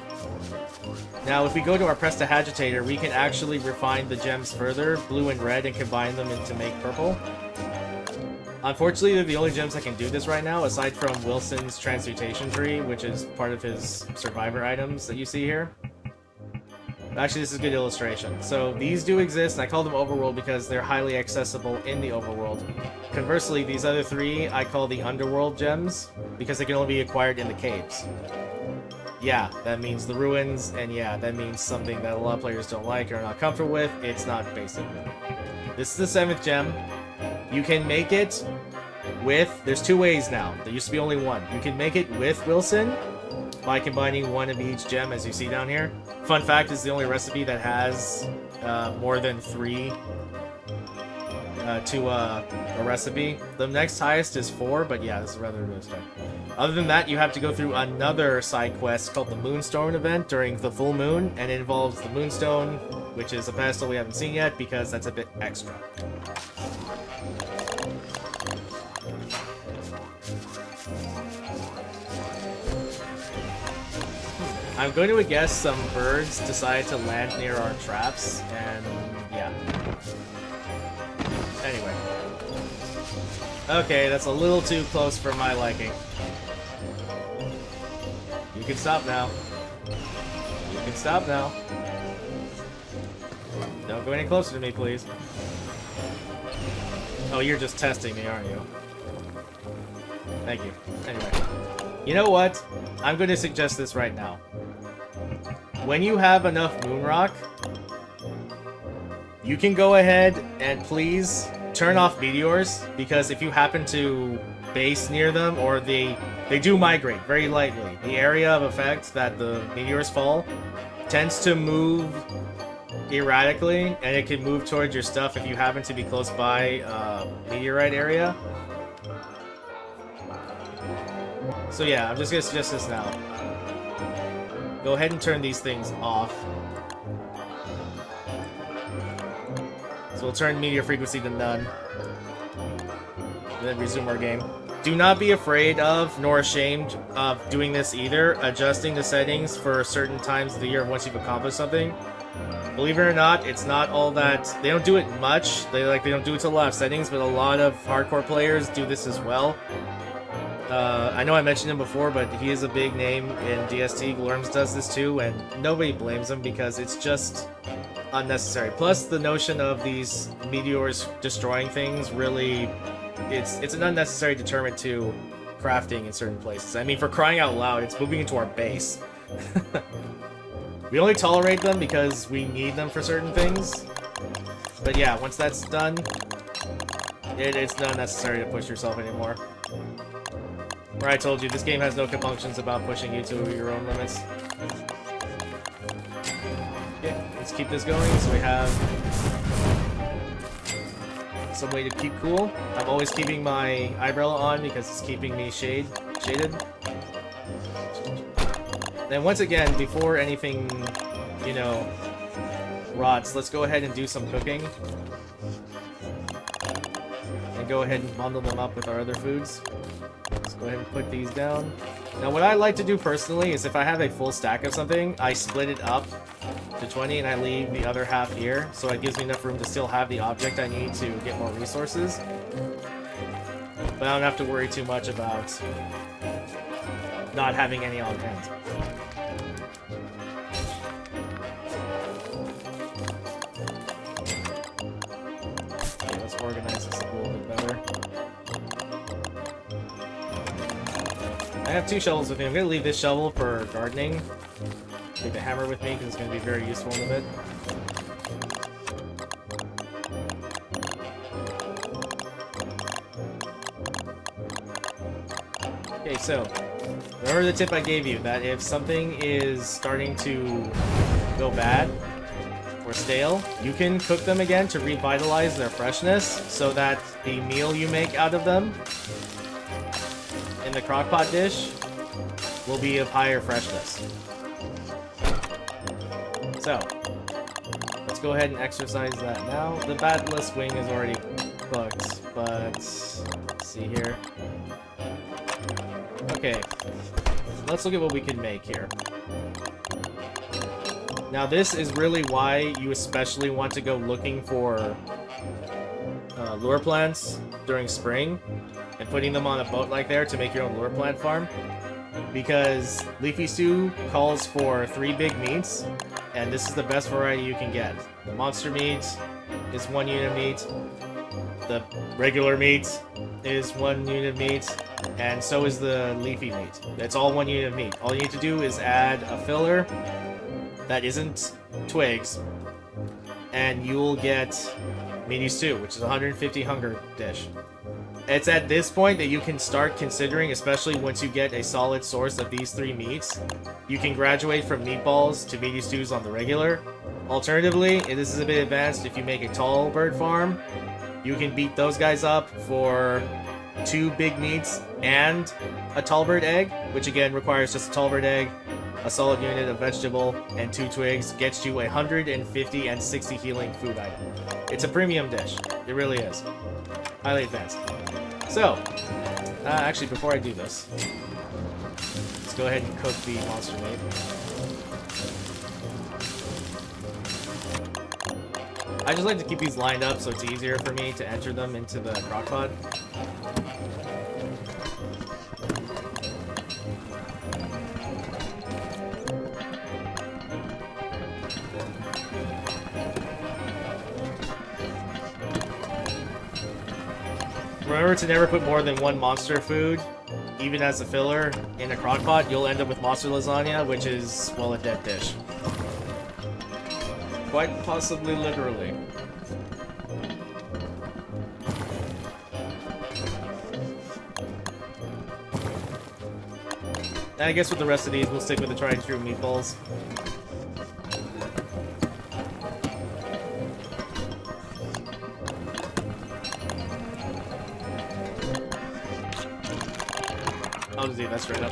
Now, if we go to our Prestidigitator, we can actually refine the gems further, blue and red, and combine them to make purple. Unfortunately, they're the only gems that can do this right now, aside from Wilson's transmutation tree, which is part of his survivor items that you see here. Actually, this is a good illustration. So these do exist, and I call them overworld because they're highly accessible in the overworld. Conversely, these other 3 I call the underworld gems because they can only be acquired in the caves. Yeah, that means the ruins, and yeah, that means something that a lot of players don't like or are not comfortable with. It's not basic. This is the 7th gem. You can make it with... There's 2 ways now. There used to be only 1. You can make it with Wilson by combining 1 of each gem, as you see down here. Fun fact, is the only recipe that has more than 3 to a recipe. The next highest is 4, but yeah, this is rather realistic. Other than that, you have to go through another side quest called the Moonstone event during the full moon, and it involves the Moonstone, which is a pedestal we haven't seen yet because that's a bit extra. I'm going to guess some birds decided to land near our traps, and yeah. Anyway. Okay, that's a little too close for my liking. You can stop now. You can stop now. Don't go any closer to me, please. Oh, you're just testing me, aren't you? Thank you. Anyway. You know what? I'm going to suggest this right now. When you have enough moon rock, you can go ahead and please turn off meteors, because if you happen to base near them, or they do migrate very lightly, the area of effect that the meteors fall tends to move erratically, and it can move towards your stuff if you happen to be close by meteorite area. So yeah, I'm just going to suggest this now. Go ahead and turn these things off. So we'll turn meteor frequency to none. And then resume our game. do not be afraid of, nor ashamed of doing this either, adjusting the settings for certain times of the year once you've accomplished something. Believe it or not, it's not all that... They don't do it much. They don't do it to a lot of settings, but a lot of hardcore players do this as well. I know I mentioned him before, but he is a big name in DST. Glorms does this too, and nobody blames him because it's just unnecessary. Plus, the notion of these meteors destroying things really... It's an unnecessary deterrent to crafting in certain places. I mean, for crying out loud, it's moving into our base. We only tolerate them because we need them for certain things. But yeah, once that's done, it's not necessary to push yourself anymore. Where I told you, this game has no compunctions about pushing you to your own limits. Okay, let's keep this going so we have some way to keep cool. I'm always keeping my Eye-brella on because it's keeping me shaded. Then once again, before anything, you know, rots, let's go ahead and do some cooking. And go ahead and bundle them up with our other foods. Let's go ahead and put these down. Now what I like to do personally is if I have a full stack of something, I split it up to 20 and I leave the other half here, so it gives me enough room to still have the object I need to get more resources. But I don't have to worry too much about not having any on hand. Okay, let's organize this a little bit better. I have 2 shovels with me. I'm going to leave this shovel for gardening. Take the hammer with me because it's going to be very useful in a bit. Okay, so remember the tip I gave you that if something is starting to go bad or stale, you can cook them again to revitalize their freshness so that the meal you make out of them in the crockpot dish will be of higher freshness. So, let's go ahead and exercise that now. The Basilisk wing is already cooked, but let's see here. Okay, let's look at what we can make here. Now this is really why you especially want to go looking for lure plants during spring and putting them on a boat like there to make your own lure plant farm. Because Leafy Stew calls for 3 big meats, and this is the best variety you can get. The monster meat is 1 unit of meat, the regular meat is 1 unit of meat, and so is the leafy meat. It's all 1 unit of meat. All you need to do is add a filler that isn't twigs, and you'll get meaty stew, which is 150 hunger dish. It's at this point that you can start considering, especially once you get a solid source of these 3 meats, you can graduate from meatballs to meaty stews on the regular. Alternatively, and this is a bit advanced, if you make a tall bird farm, you can beat those guys up for 2 big meats and a tall bird egg, which again requires just a tall bird egg, a solid unit of vegetable, and 2 twigs, gets you 150 and 60 healing food item. It's a premium dish. It really is. Highly advanced. So, actually before I do this, let's go ahead and cook the monster meat. I just like to keep these lined up so it's easier for me to enter them into the crockpot. Remember to never put more than 1 monster food, even as a filler, in a crockpot. You'll end up with monster lasagna, which is, well, a dead dish. Quite possibly literally. And I guess with the rest of these, we'll stick with the tried and true meatballs. I'll just eat that straight up.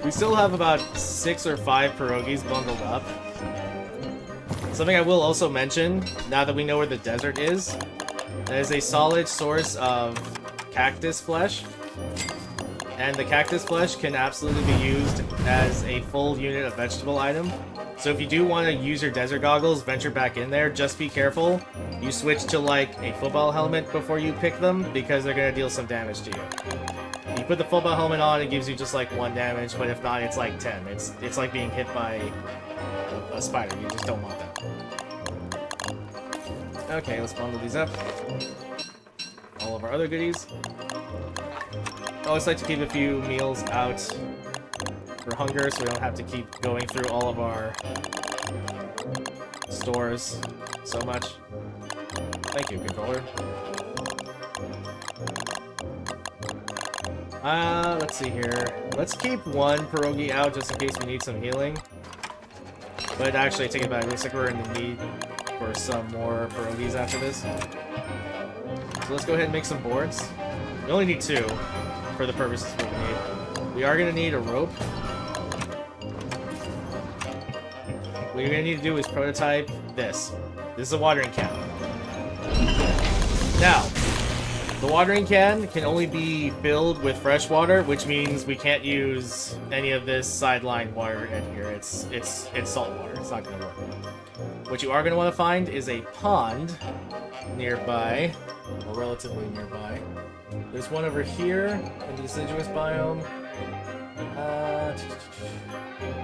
We still have about 6 or 5 pierogies bundled up. Something I will also mention, now that we know where the desert is, that is a solid source of cactus flesh. And the cactus flesh can absolutely be used as a full unit of vegetable item. So if you do want to use your desert goggles, venture back in there, just be careful. You switch to like a football helmet before you pick them, because they're going to deal some damage to you. You put the football helmet on, it gives you just like 1 damage, but if not, it's like 10. It's like being hit by a spider. You just don't want that. Okay, let's bundle these up. All of our other goodies. I always like to keep a few meals out for hunger, so we don't have to keep going through all of our stores so much. Thank you, controller. Let's see here. Let's keep 1 pierogi out just in case we need some healing. But actually, take it back. Looks like we're in the need for some more pierogis after this. So let's go ahead and make some boards. We only need 2 for the purposes of what we need. We are going to need a rope. What you're going to need to do is prototype this. This is a watering can. Now, the watering can can only be filled with fresh water, which means we can't use any of this sideline water in here. It's salt water. It's not going to work. What you are going to want to find is a pond nearby, or relatively nearby. There's one over here in the deciduous biome.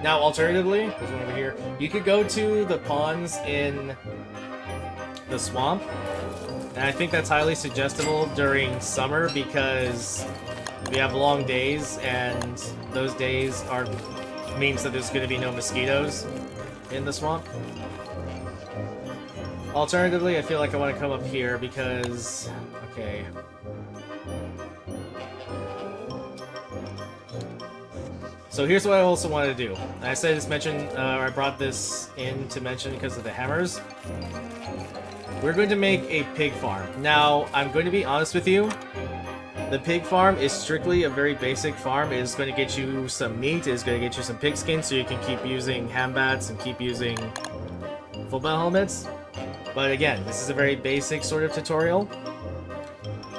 Now, alternatively, there's one over here. You could go to the ponds in the swamp, and I think that's highly suggestible during summer because we have long days, and those days means that there's going to be no mosquitoes in the swamp. Alternatively, I feel like I want to come up here because... Okay. So here's what I also wanted to do. I said this mention, or I brought this in to mention because of the hammers. We're going to make a pig farm. Now, I'm going to be honest with you. The pig farm is strictly a very basic farm. It is going to get you some meat. It is going to get you some pig skin so you can keep using ham bats and keep using football helmets. But again, this is a very basic sort of tutorial.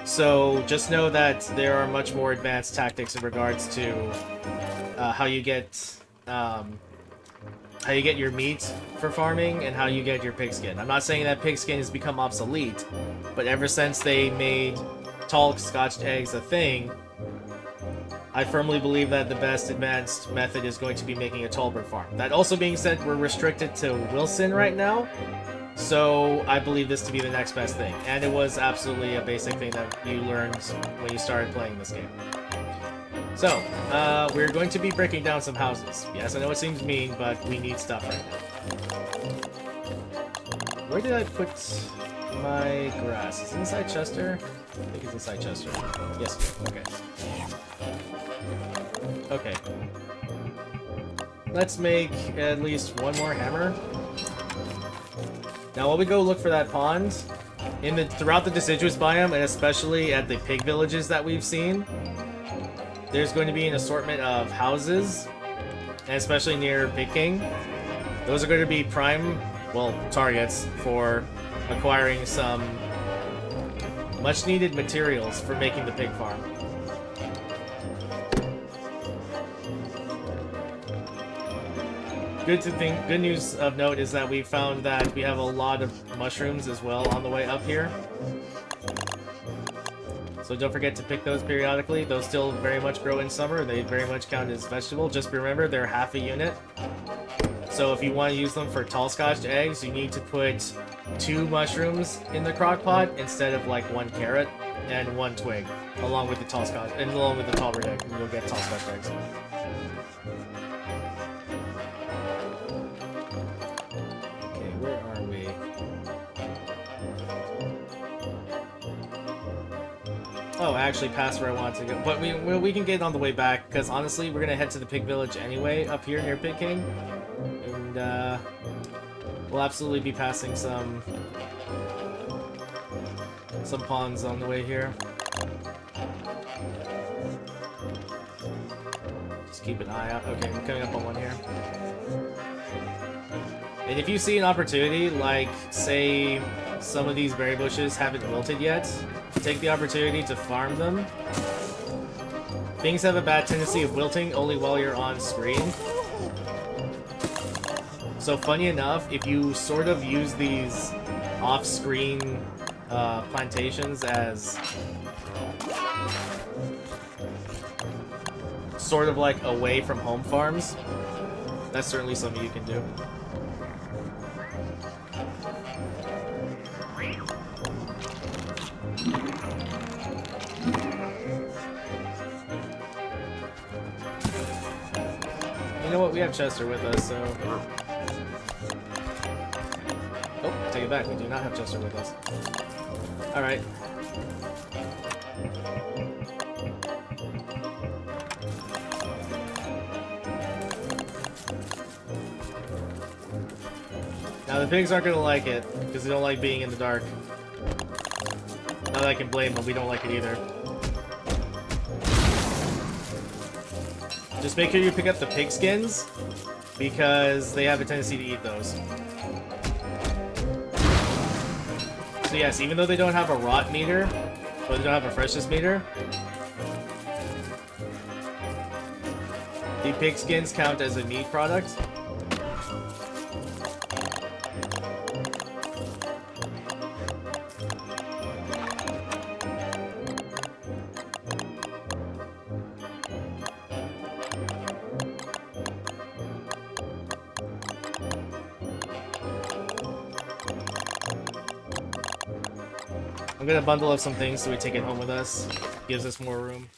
So just know that there are much more advanced tactics in regards to how you get your meat for farming and how you get your pigskin. I'm not saying that pigskin has become obsolete, but ever since they made tall scotched eggs a thing, I firmly believe that the best advanced method is going to be making a tallbird farm. That also being said, we're restricted to Wilson right now, so I believe this to be the next best thing. And it was absolutely a basic thing that you learned when you started playing this game. So, we're going to be breaking down some houses. Yes, I know it seems mean, but we need stuff right now. Where did I put my grass? Is it inside Chester? I think it's inside Chester. Yes, okay. Okay. Let's make at least 1 more hammer. Now, while we go look for that pond, throughout the deciduous biome, and especially at the pig villages that we've seen, there's going to be an assortment of houses, and especially near Pig King. Those are going to be prime, targets for acquiring some much-needed materials for making the pig farm. Good news of note is that we found that we have a lot of mushrooms as well on the way up here. So don't forget to pick those periodically. Those still very much grow in summer. They very much count as vegetable. Just remember, they're half a unit. So if you want to use them for tall scotched eggs, you need to put 2 mushrooms in the crock pot instead of like 1 carrot and 1 twig, along with the tall scotch and along with the tallbird egg. You'll get tall scotched eggs. Okay, where are we? Oh, I actually passed where I wanted to go. But we can get on the way back, because honestly, we're going to head to the pig village anyway, up here near Pig King. And, we'll absolutely be passing some ponds on the way here. Just keep an eye out. Okay, we're coming up on one here. And if you see an opportunity, like, say, some of these berry bushes haven't wilted yet, take the opportunity to farm them. Things have a bad tendency of wilting only while you're on screen. So funny enough, if you sort of use these off-screen plantations as sort of like away from home farms, that's certainly something you can do. You know what? We have Chester with us, so... Oh, take it back. We do not have Chester with us. Alright. Now, the pigs aren't going to like it, because they don't like being in the dark. Not that I can blame them, we don't like it either. Just make sure you pick up the pig skins, because they have a tendency to eat those. So yes, even though they don't have a rot meter, or they don't have a freshness meter, the pig skins count as a meat product. I'm gonna bundle up some things so we take it home with us. Gives us more room.